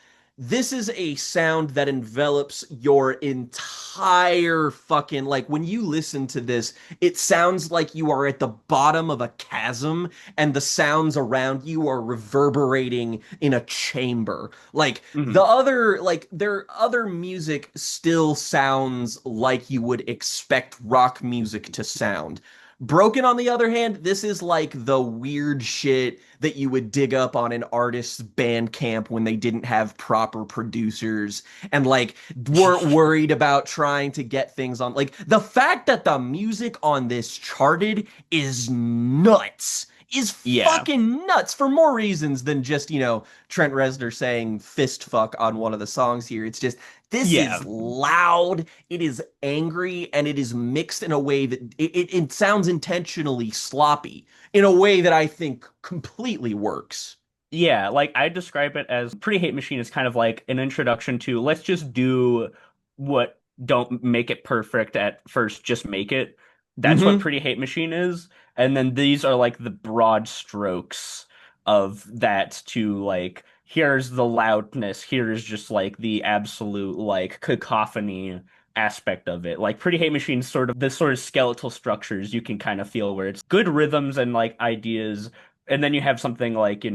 this is a sound that envelops your entire fucking like when you listen to this, it sounds like you are at the bottom of a chasm and the sounds around you are reverberating in a chamber. Like the Mhm. other like their other music still sounds like you would expect rock music to sound. Broken, on the other hand, this is like the weird shit that you would dig up on an artist's Bandcamp when they didn't have proper producers and like weren't worried about trying to get things on. Like the fact that the music on this charted is nuts. Is Yeah. fucking nuts for more reasons than just, Trent Reznor saying fist fuck on one of the songs here. It's just this is Yeah. loud, it is angry, and it is mixed in a way that it sounds intentionally sloppy in a way that I think completely works. Yeah, like I describe it as Pretty Hate Machine is kind of like an introduction to let's just do what don't make it perfect at first, just make it. That's what Hmm. Pretty Hate Machine is. And then these are like the broad strokes of that to like here's the loudness, here's just like the absolute like cacophony aspect of it. Like Pretty Hate Machine sort of this sort of skeletal structures you can kind of feel where it's good rhythms and like ideas and then you have something like,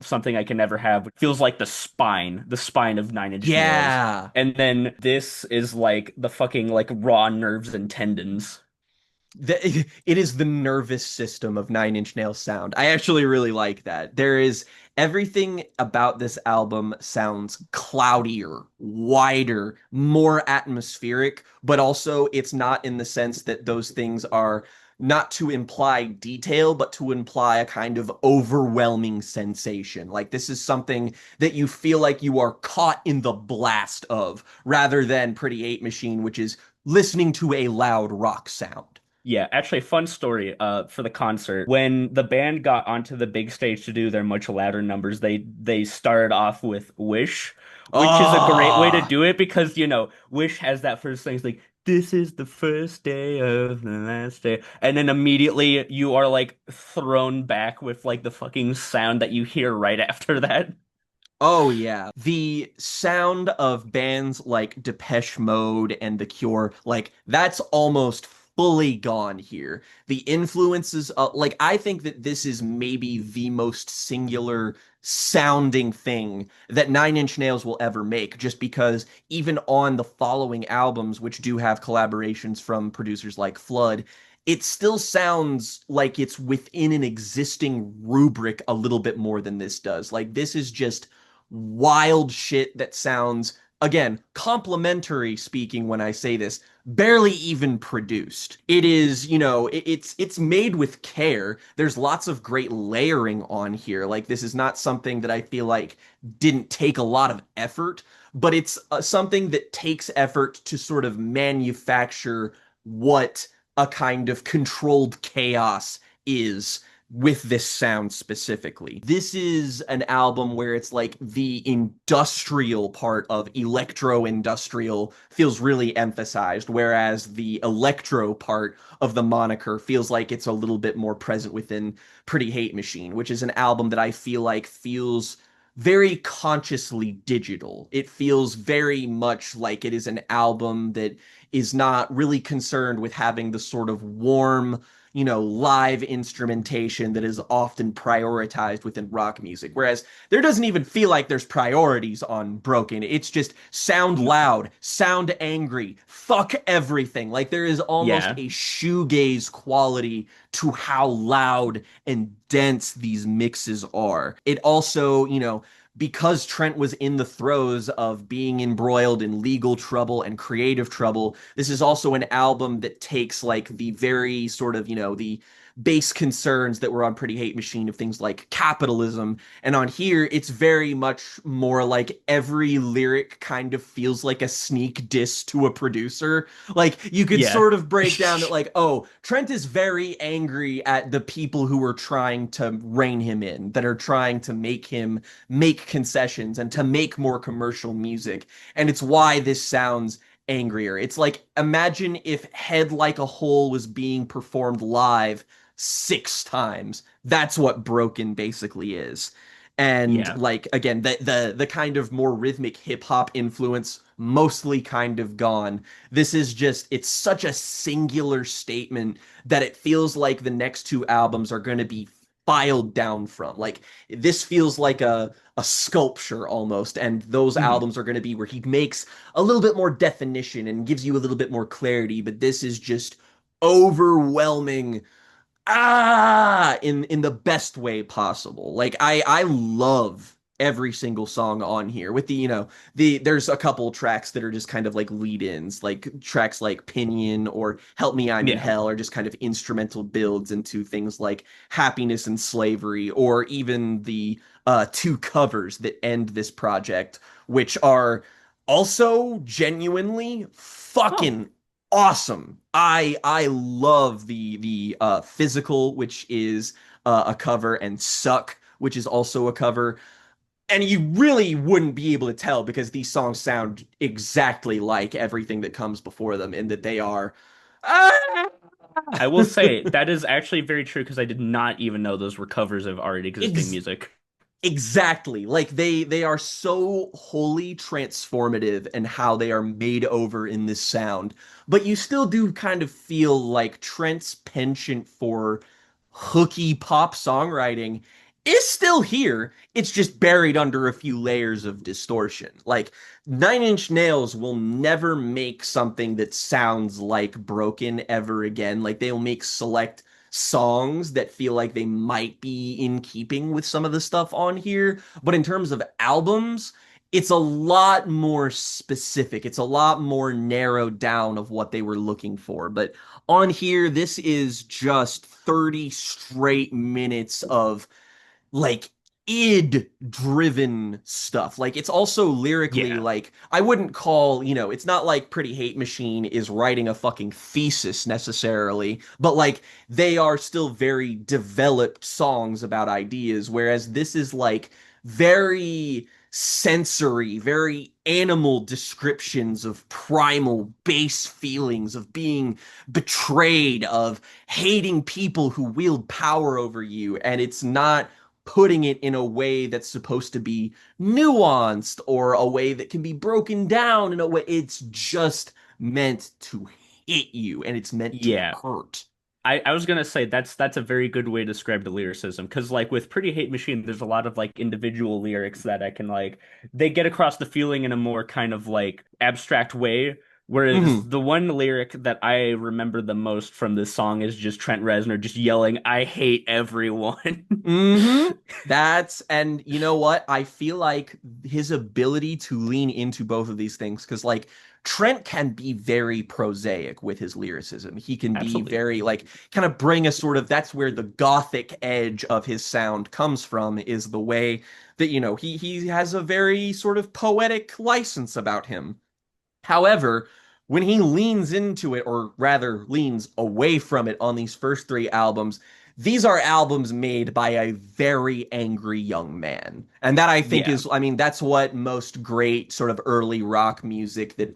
something I can never have. Feels like the spine of Nine Inch Nails. Yeah. And then this is like the fucking like raw nerves and tendons. It is the nervous system of Nine Inch Nails sound. I actually really like that. There is everything about this album sounds cloudier, wider, more atmospheric, but also it's not in the sense that those things are not to imply detail, but to imply a kind of overwhelming sensation. Like this is something that you feel like you are caught in the blast of, rather than Pretty Hate Machine, which is listening to a loud rock sound. Yeah, actually, fun story for the concert. When the band got onto the big stage to do their much louder numbers, they started off with Wish, which is a great way to Ah, do it because, Wish has that first thing. It's like, this is the first day of the last day. And then immediately you are like thrown back with like the fucking sound that you hear right after that. oh yeah. The sound of bands like Depeche Mode and The Cure, like that's almost fully gone here. The influences, like I think that this is maybe the most singular sounding thing that Nine Inch Nails will ever make, just because even on the following albums, which do have collaborations from producers like Flood, it still sounds like it's within an existing rubric a little bit more than this does. Like this is just wild shit that sounds, again, complimentary speaking when I say this, barely even produced. It is, it's made with care. There's lots of great layering on here. Like this is not something that I feel like didn't take a lot of effort, but it's something that takes effort to sort of manufacture what a kind of controlled chaos is with this sound specifically. This is an album where it's like the industrial part of electro industrial feels really emphasized, whereas the electro part of the moniker feels like it's a little bit more present within Pretty Hate Machine, which is an album that I feel like feels very consciously digital. It feels very much like it is an album that is not really concerned with having the sort of warm, live instrumentation that is often prioritized within rock music. Whereas there doesn't even feel like there's priorities on Broken. It's just sound No. loud, sound angry, fuck everything. Like there is almost Yeah. a shoegaze quality to how loud and dense these mixes are. It also, because Trent was in the throes of being embroiled in legal trouble and creative trouble, this is also an album that takes like the very sort of, the base concerns that were on Pretty Hate Machine of things like capitalism. And on here, it's very much more like every lyric kind of feels like a sneak diss to a producer. Like you could Yeah. sort of break down that, like, oh, Trent is very angry at the people who are trying to rein him in, that are trying to make him make concessions and to make more commercial music. And it's why this sounds angrier. It's like imagine if Head Like a Hole was being performed live 6 times. That's what Broken basically is. And Yeah. like again, the kind of more rhythmic hip hop influence mostly kind of gone. This is just it's such a singular statement that it feels like the next two albums are going to be filed down from. Like this feels like a sculpture almost, and those Mhm. albums are going to be where he makes a little bit more definition and gives you a little bit more clarity, but this is just overwhelming, in the best way possible. Like I love every single song on here with there's a couple tracks that are just kind of like lead-ins, like tracks like Pinion or Help Me I'm in Yeah. Hell are just kind of instrumental builds into things like Happiness and Slavery, or even the two covers that end this project, which are also genuinely Oh. fucking awesome. I love the Physical, which is a cover, and Suck, which is also a cover. And you really wouldn't be able to tell because these songs sound exactly like everything that comes before them, in that they are ah! I will say that is actually very true because I did not even know those were covers of already existing ex music. Exactly. Like they are so wholly transformative in how they are made over in this sound. But you still do kind of feel like Trent's penchant for hooky pop songwriting is still here. It's just buried under a few layers of distortion. Like Nine Inch Nails will never make something that sounds like Broken ever again. Like they'll make select songs that feel like they might be in keeping with some of the stuff on here. But in terms of albums, it's a lot more specific. It's a lot more narrowed down of what they were looking for. But on here, this is just 30 straight minutes of like id driven stuff. Like it's also lyrically Yeah. like I wouldn't call, it's not like Pretty Hate Machine is writing a fucking thesis necessarily, but like they are still very developed songs about ideas, whereas this is like very sensory, very animal descriptions of primal base feelings of being betrayed, of hating people who wield power over you, and it's not putting it in a way that's supposed to be nuanced or a way that can be broken down in a way. It's just meant to hit you and it's meant to Yeah. hurt. I was gonna say that's a very good way to describe the lyricism because like with Pretty Hate Machine, there's a lot of like individual lyrics that I can like they get across the feeling in a more kind of like abstract way. Whereas Hmm. the one lyric that I remember the most from this song is just Trent Reznor just yelling, "I hate everyone." Hmm. And you know what? I feel like his ability to lean into both of these things, because like Trent can be very prosaic with his lyricism. He can be Absolutely. very like kind of bring a sort of that's where the gothic edge of his sound comes from, is the way that, he has a very sort of poetic license about him. However, when he leans into it, or rather leans away from it on these first three albums, these are albums made by a very angry young man. And that I think Yeah. is, I mean, that's what most great sort of early rock music that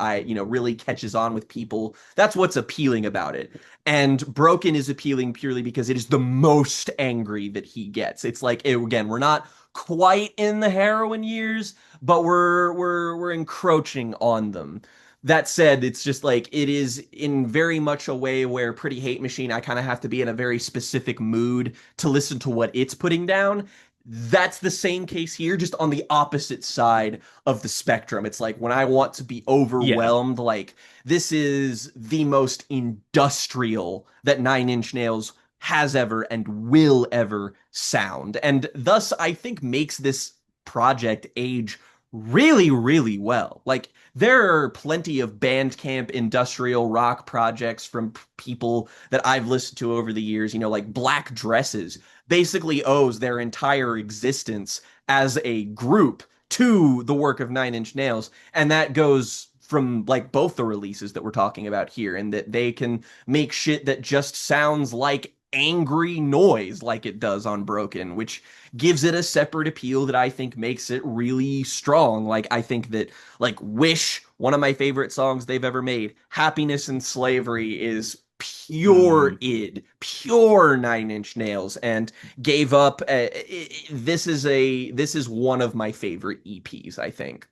really catches on with people. That's what's appealing about it. And Broken is appealing purely because it is the most angry that he gets. It's like, again, we're not quite in the heroin years, but we're encroaching on them. That said, it's just like it is in very much a way where Pretty Hate Machine, I kind of have to be in a very specific mood to listen to what it's putting down. That's the same case here, just on the opposite side of the spectrum. It's like when I want to be Yeah. overwhelmed, like this is the most industrial that Nine Inch Nails has ever and will ever sound. And thus, I think makes this project age really, really well. Like, there are plenty of Bandcamp industrial rock projects from people that I've listened to over the years, like Black Dresses basically owes their entire existence as a group to the work of Nine Inch Nails. And that goes from like both the releases that we're talking about here, and that they can make shit that just sounds like angry noise like it does on Broken, which gives it a separate appeal that I think makes it really strong. Like I think that like Wish, one of my favorite songs they've ever made, Happiness and Slavery is pure Mm. pure Nine Inch Nails, and gave up. This is one of my favorite EPs, I think.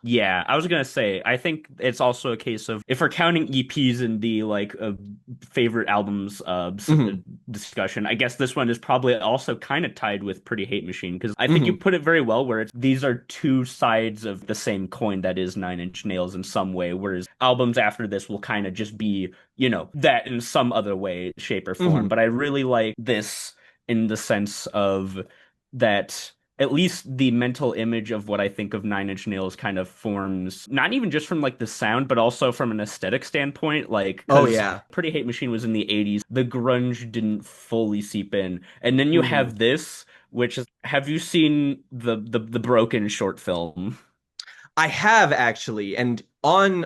Yeah, I was gonna say, I think it's also a case of if we're counting EPs in the like favorite albums Hmm. discussion, I guess this one is probably also kind of tied with Pretty Hate Machine because I think you Hmm. put it very well where it's these are two sides of the same coin that is Nine Inch Nails in some way, whereas albums after this will kind of just be, that in some other way, shape, or form. Hmm. But I really like this in the sense of that at least the mental image of what I think of Nine Inch Nails kind of forms, not even just from like the sound, but also from an aesthetic standpoint. Like, Oh because yeah. Pretty Hate Machine was in the 80s, the grunge didn't fully seep in. And then you Hmm. have this, which is, have you seen the Broken short film? I have actually, and on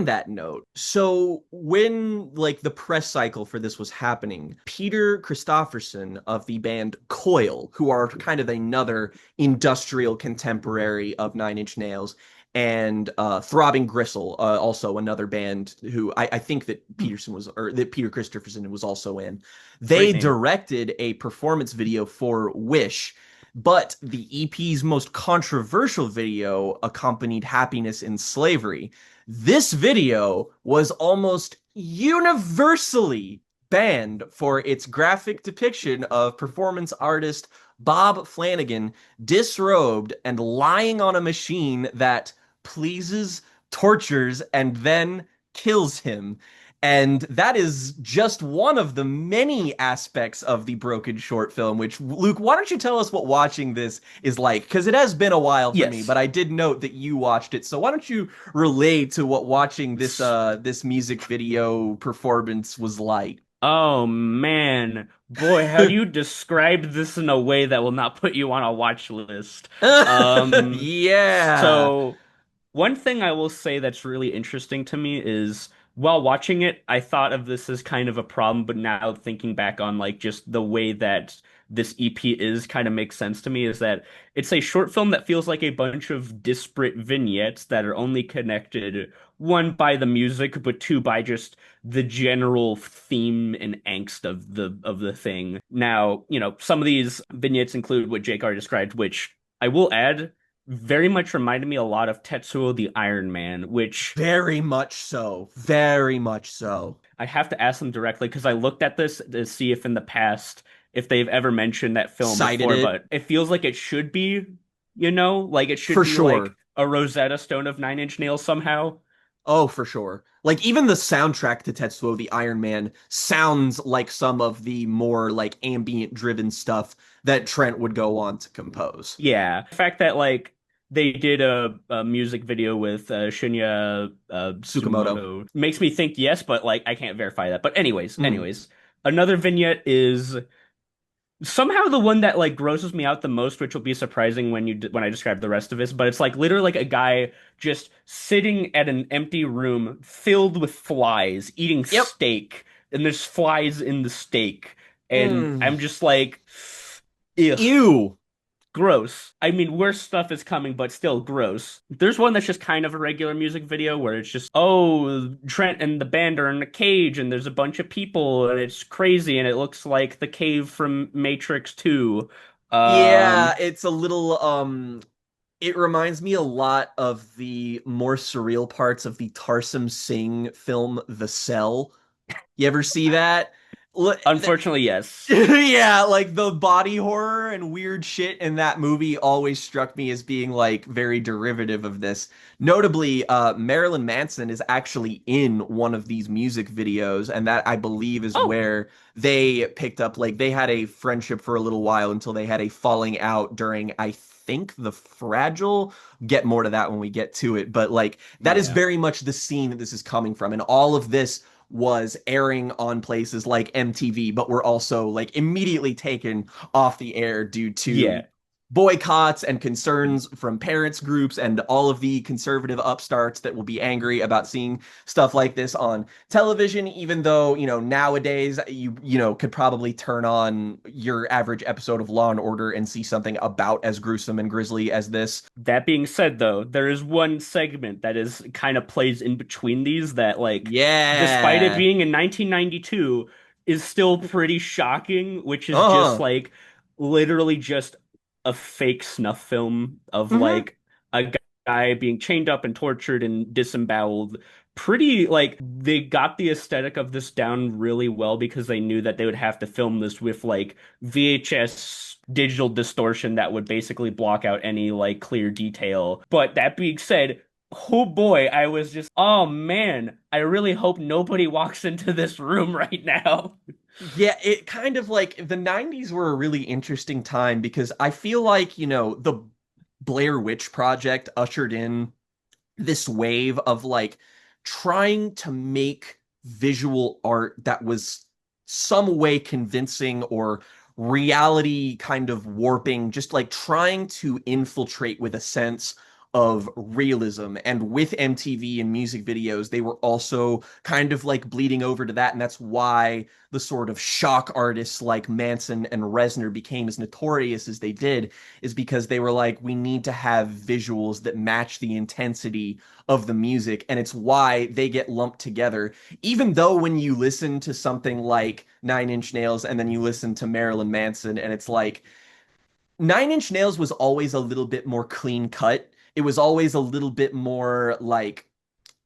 that note, so when like the press cycle for this was happening, Peter Christopherson of the band Coil, who are kind of another industrial contemporary of Nine Inch Nails, and Throbbing Gristle, also another band who I think that Hmm, Peterson was, or that Peter Christopherson was also in. great They name. directed a performance video for Wish, but the EP's most controversial video accompanied Happiness in Slavery. This video was almost universally banned for its graphic depiction of performance artist Bob Flanagan disrobed and lying on a machine that pleases, tortures, and then kills him. And that is just one of the many aspects of the broken short film, which, Luke, why don't you tell us what watching this is like? Because it has been a while for me, Yes. but I did note that you watched it. So why don't you relate to what watching this music video performance was like? Oh man, boy, how do you describe this in a way that will not put you on a watch list? Um, Yeah. so one thing I will say that's really interesting to me is while watching it, I thought of this as kind of a problem, but now thinking back on like just the way that this EP is kind of makes sense to me is that it's a short film that feels like a bunch of disparate vignettes that are only connected one by the music, but two by just the general theme and angst of the thing. Now, some of these vignettes include what Jake already described, which I will add very much reminded me a lot of Tetsuo the Iron Man, which Very much so. Very much so. I have to ask them directly because I looked at this to see if in the past if they've ever mentioned that film Cited before, it but it feels like it should be, like it should for be like sure. a Rosetta Stone of Nine Inch Nails somehow. Oh, for sure. Like even the soundtrack to Tetsuo the Iron Man sounds like some of the more like ambient driven stuff that Trent would go on to compose. Yeah. The fact that like they did a music video with Shinya Tsukamoto. Tsukamoto makes me think yes, but like I can't verify that. But Mhm. another vignette is somehow the one that like grosses me out the most, which will be surprising when I describe the rest of this, but it's like literally like a guy just sitting at an empty room filled with flies, eating Yep. steak, and there's flies in the steak, and Mm. I'm just like, ugh. Ew. Gross. I mean, worse stuff is coming, but still gross. There's one that's just kind of a regular music video where it's just, oh, Trent and the band are in a cage and there's a bunch of people and it's crazy and it looks like the cave from Matrix 2. Yeah, Um, it's a little it reminds me a lot of the more surreal parts of the Tarsum Singh film The Cell. You ever see that? Look, Unfortunately, yes. yeah, like the body horror and weird shit in that movie always struck me as being like very derivative of this. Notably, Marilyn Manson is actually in one of these music videos, and that I believe is Oh, where they picked up like they had a friendship for a little while until they had a falling out during I think The Fragile. Get more to that when we get to it, but like that is yeah. very much the scene that this is coming from, and all of this was airing on places like MTV, but were also like immediately taken off the air due to Yeah. boycotts and concerns from parents groups and all of the conservative upstarts that will be angry about seeing stuff like this on television, even though, nowadays you could probably turn on your average episode of Law and Order and see something about as gruesome and grisly as this. That being said, though, there is one segment that is kind of plays in between these that, like, despite it Yeah. being in 1992, is still pretty shocking, which is just Uh-huh. like literally just a fake snuff film of Hmm. like a guy being chained up and tortured and disemboweled. Pretty like they got the aesthetic of this down really well because they knew that they would have to film this with like VHS digital distortion that would basically block out any like clear detail. But that being said, oh boy, I was just, oh man, I really hope nobody walks into this room right now. Yeah, it kind of like the 90s were a really interesting time because I feel like, the Blair Witch Project ushered in this wave of like trying to make visual art that was some way convincing or reality kind of warping, just like trying to infiltrate with a sense of realism. And with MTV and music videos, they were also kind of like bleeding over to that. And that's why the sort of shock artists like Manson and Reznor became as notorious as they did, is because they were like, we need to have visuals that match the intensity of the music. And it's why they get lumped together. Even though when you listen to something like Nine Inch Nails and then you listen to Marilyn Manson, and it's like, Nine Inch Nails was always a little bit more clean cut. It was always a little bit more like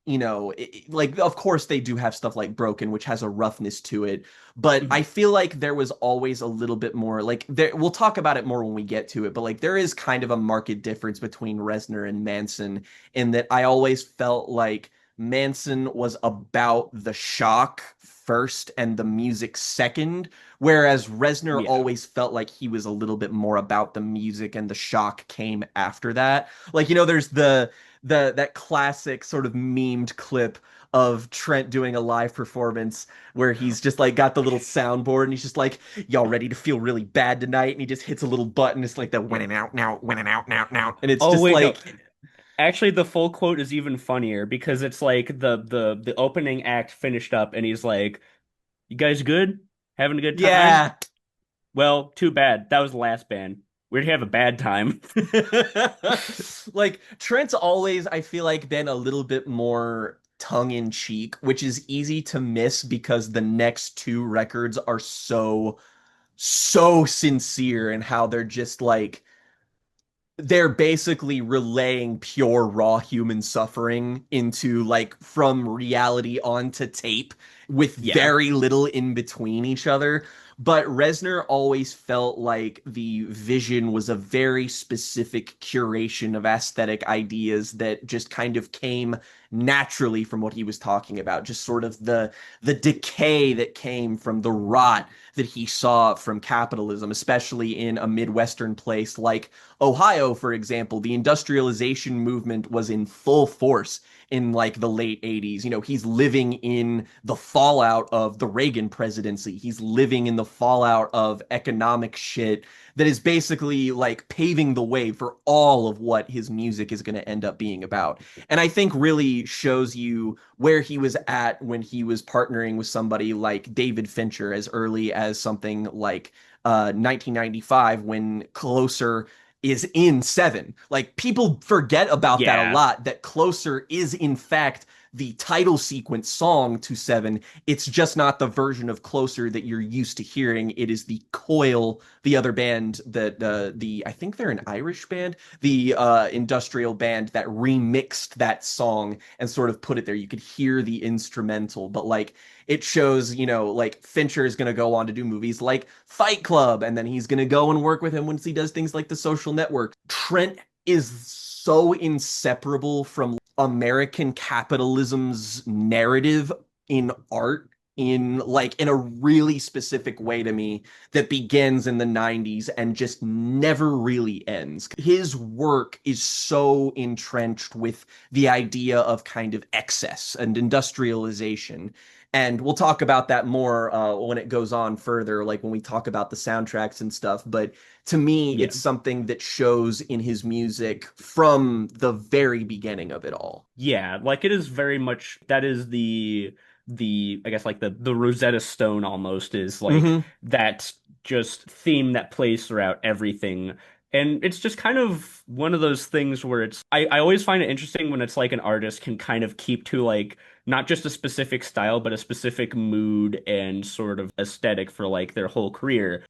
like of course they do have stuff like Broken, which has a roughness to it, but I feel like there was always a little bit more like there we'll talk about it more when we get to it, but like there is kind of a marked difference between Reznor and Manson in that I always felt like Manson was about the shock first and the music second, whereas Reznor Yeah. always felt like he was a little bit more about the music and the shock came after that. Like, there's the that classic sort of memed clip of Trent doing a live performance where he's just like got the little soundboard and he's just like, y'all ready to feel really bad tonight? And he just hits a little button. It's like the winning out now, winning out now, now. And it's Oh just wait, no. like, Actually, the full quote is even funnier because it's like the opening act finished up and he's like, "You guys good? Having a good time? yeah. Well, too bad. That was the last band. We'd have a bad time." Like Trent's always, I feel like, been a little bit more tongue in cheek, which is easy to miss because the next two records are so sincere in how they're just like they're basically relaying pure raw human suffering into like from reality onto tape with Yeah. very little in between each other. But Reznor always felt like the vision was a very specific curation of aesthetic ideas that just kind of came naturally from what he was talking about, just sort of the decay that came from the rot that he saw from capitalism, especially in a Midwestern place like Ohio, for example. The industrialization movement was in full force in like the late 80s. He's living in the fallout of the Reagan presidency. He's living in the fallout of economic shit that is basically like paving the way for all of what his music is going to end up being about. And I think really shows you where he was at when he was partnering with somebody like David Fincher as early as something like 1995 when Closer is in Seven. Like people forget about that a Yeah. lot, that Closer is in fact the title sequence song to Seven. It's just not the version of Closer that you're used to hearing. It is the Coil, the other band that I think they're an Irish band, the industrial band that remixed that song and sort of put it there. You could hear the instrumental, but like it shows, like Fincher is going to go on to do movies like Fight Club, and then he's going to go and work with him once he does things like The Social Network. Trent is so inseparable from American capitalism's narrative in art in a really specific way to me that begins in the 90s and just never really ends. His work is so entrenched with the idea of kind of excess and industrialization. And we'll talk about that more when it goes on further, like when we talk about the soundtracks and stuff. But to me, Yeah. it's something that shows in his music from the very beginning of it all. Yeah, like it is very much that is the I guess like the Rosetta Stone almost is like Hmm. that just theme that plays throughout everything. And it's just kind of one of those things where I always find it interesting when it's like an artist can kind of keep to like not just a specific style, but a specific mood and sort of aesthetic for like their whole career.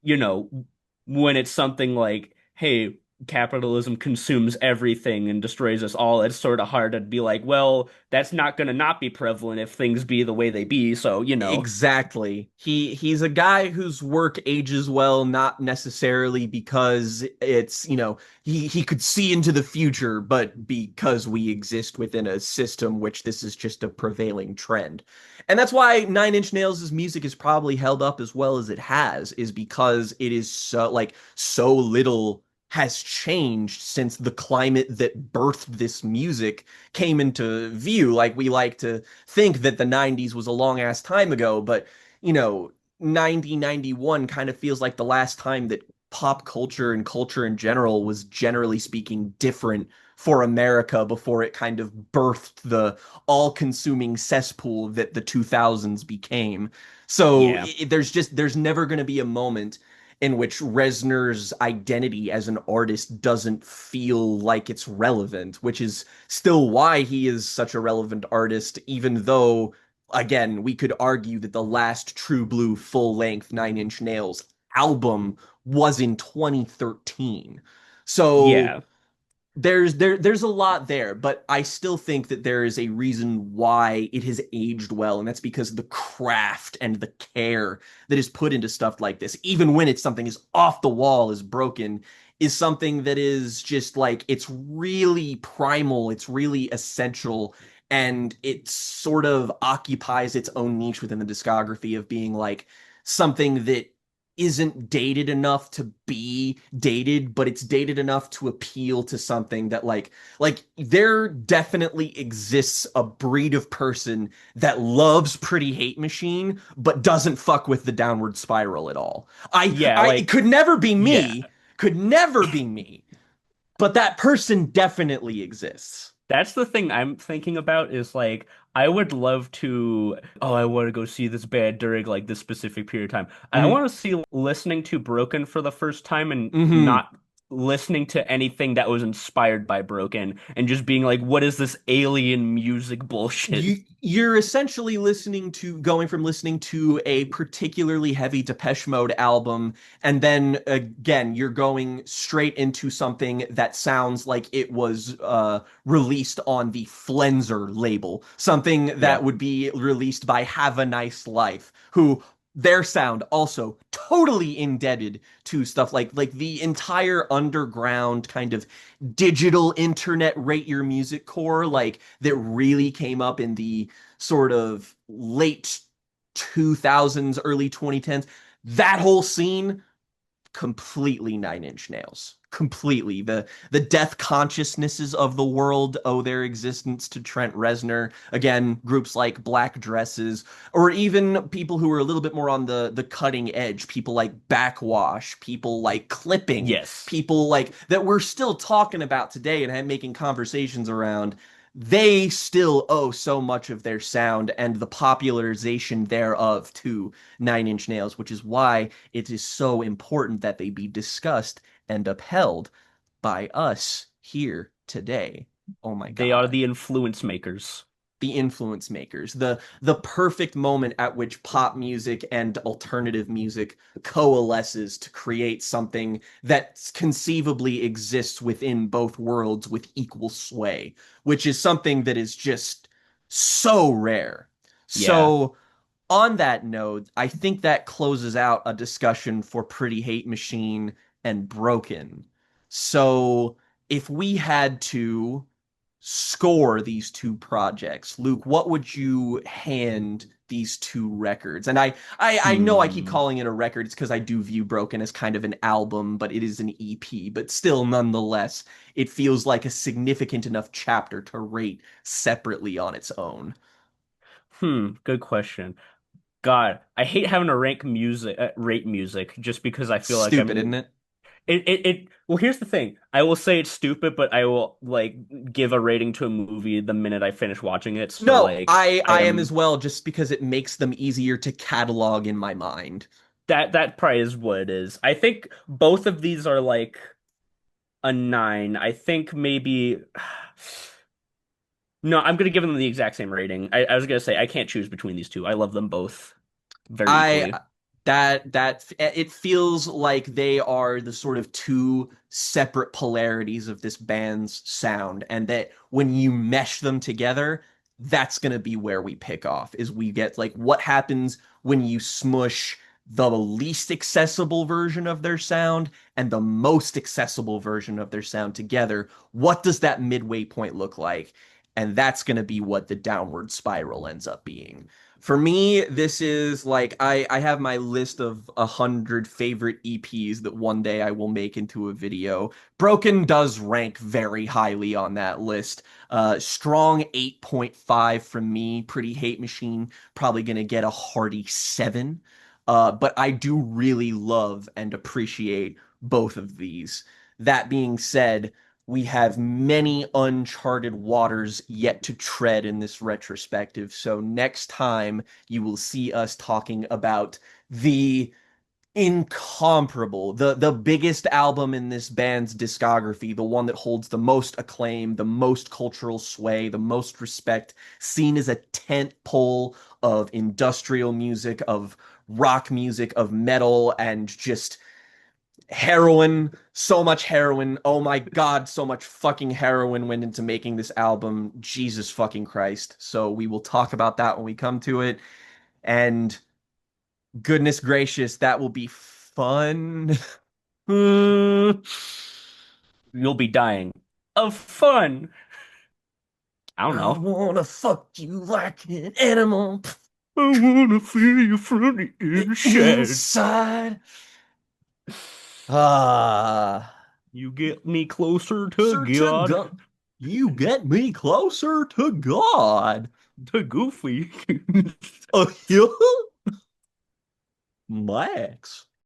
When it's something like, hey, capitalism consumes everything and destroys us all, it's sort of hard to be like, well, that's not going to not be prevalent if things be the way they be. So. Exactly. He's a guy whose work ages well, not necessarily because it's, he could see into the future, but because we exist within a system which this is just a prevailing trend. And that's why Nine Inch Nails' music is probably held up as well as it has, is because it is so little has changed since the climate that birthed this music came into view. Like we like to think that the 90s was a long ass time ago, but 9091 kind of feels like the last time that pop culture and culture in general was generally speaking different for America before it kind of birthed the all-consuming cesspool that the 2000s became. So Yeah. there's never going to be a moment in which Reznor's identity as an artist doesn't feel like it's relevant, which is still why he is such a relevant artist, even though, again, we could argue that the last True Blue full length Nine Inch Nails album was in 2013. So Yeah. there's a lot there, but I still think that there is a reason why it has aged well, and that's because the craft and the care that is put into stuff like this, even when it's something as off the wall as Broken, is something that is just like it's really primal, it's really essential, and it sort of occupies its own niche within the discography of being like something that isn't dated enough to be dated, but it's dated enough to appeal to something that like there definitely exists a breed of person that loves Pretty Hate Machine but doesn't fuck with the Downward Spiral at all. Yeah, It like could never be yeah. me, could never be me, but that person definitely exists. That's the thing I'm thinking about is like I would love to I want to go see this band during like this specific period of time. I Mm-hmm. want to see listening to Broken for the first time and Mm-hmm. not listening to anything that was inspired by Broken and just being like, what is this alien music bullshit? You're essentially going from listening to a particularly heavy Depeche Mode album, and then again you're going straight into something that sounds like it was released on the Flenser label, something that Yeah. would be released by Have a Nice Life, who their sound also totally indebted to stuff like the entire underground kind of digital internet rate your music core like that really came up in the sort of late 2000s early 2010s. That whole scene completely Nine Inch Nails, completely. The death consciousnesses of the world owe their existence to Trent Reznor. Again, groups like Black Dresses, or even people who are a little bit more on the cutting edge, people like Backwash, people like Clipping, Yes. people like that we're still talking about today and making conversations around. They still owe so much of their sound and the popularization thereof to Nine Inch Nails, which is why it is so important that they be discussed and upheld by us here today. Oh my They are God. the influence makers. The influence makers, the perfect moment at which pop music and alternative music coalesces to create something that conceivably exists within both worlds with equal sway, which is something that is just so rare. Yeah. So on that note, I think that closes out a discussion for Pretty Hate Machine and Broken. So, if we had to score these two projects, Luke, what would you hand these two records? And I know I keep Hmm. calling it a record, it's because I do view Broken as kind of an album, but it is an EP. But still, nonetheless, it feels like a significant enough chapter to rate separately on its own. Good question. God, I hate having to rate music just because I feel like Stupid, isn't I'm it? well, here's the thing. I will say it's stupid, but I will like give a rating to a movie the minute I finish watching it. So No, like I I am as am well, just because it makes them easier to catalog in my mind. that probably is what it is. I think both of these are like a nine. I think maybe no, I'm gonna give them the exact same rating. I was gonna say I can't choose between these two. I love them both very I equally. that it feels like they are the sort of two separate polarities of this band's sound, and that when you mesh them together, that's gonna be where we pick off, is we get like what happens when you smush the least accessible version of their sound and the most accessible version of their sound together. What does that midway point look like? And that's gonna be what the downward spiral ends up being. For me, this is like I have my list of 100 favorite EPs that one day I will make into a video. Broken does rank very highly on that list. Strong 8.5 from me. Pretty Hate Machine probably gonna get a hearty 7. But I do really love and appreciate both of these. That being said, we have many uncharted waters yet to tread in this retrospective. So next time you will see us talking about the incomparable, the biggest album in this band's discography, the one that holds the most acclaim, the most cultural sway, the most respect, seen as a tent pole of industrial music, of rock music, of metal, and just Heroin, so much heroin. Oh my God, so much fucking heroin went into making this album. Jesus fucking Christ. So we will talk about that when we come to it. And goodness gracious, that will be fun. Hmm. You'll be dying of fun. I don't I know. wanna fuck you like an animal I wanna feel you from the inside. inside. Ah, You get me closer to closer to God, God. You get me closer to God. to Goofy. Oh, yeah. My ex.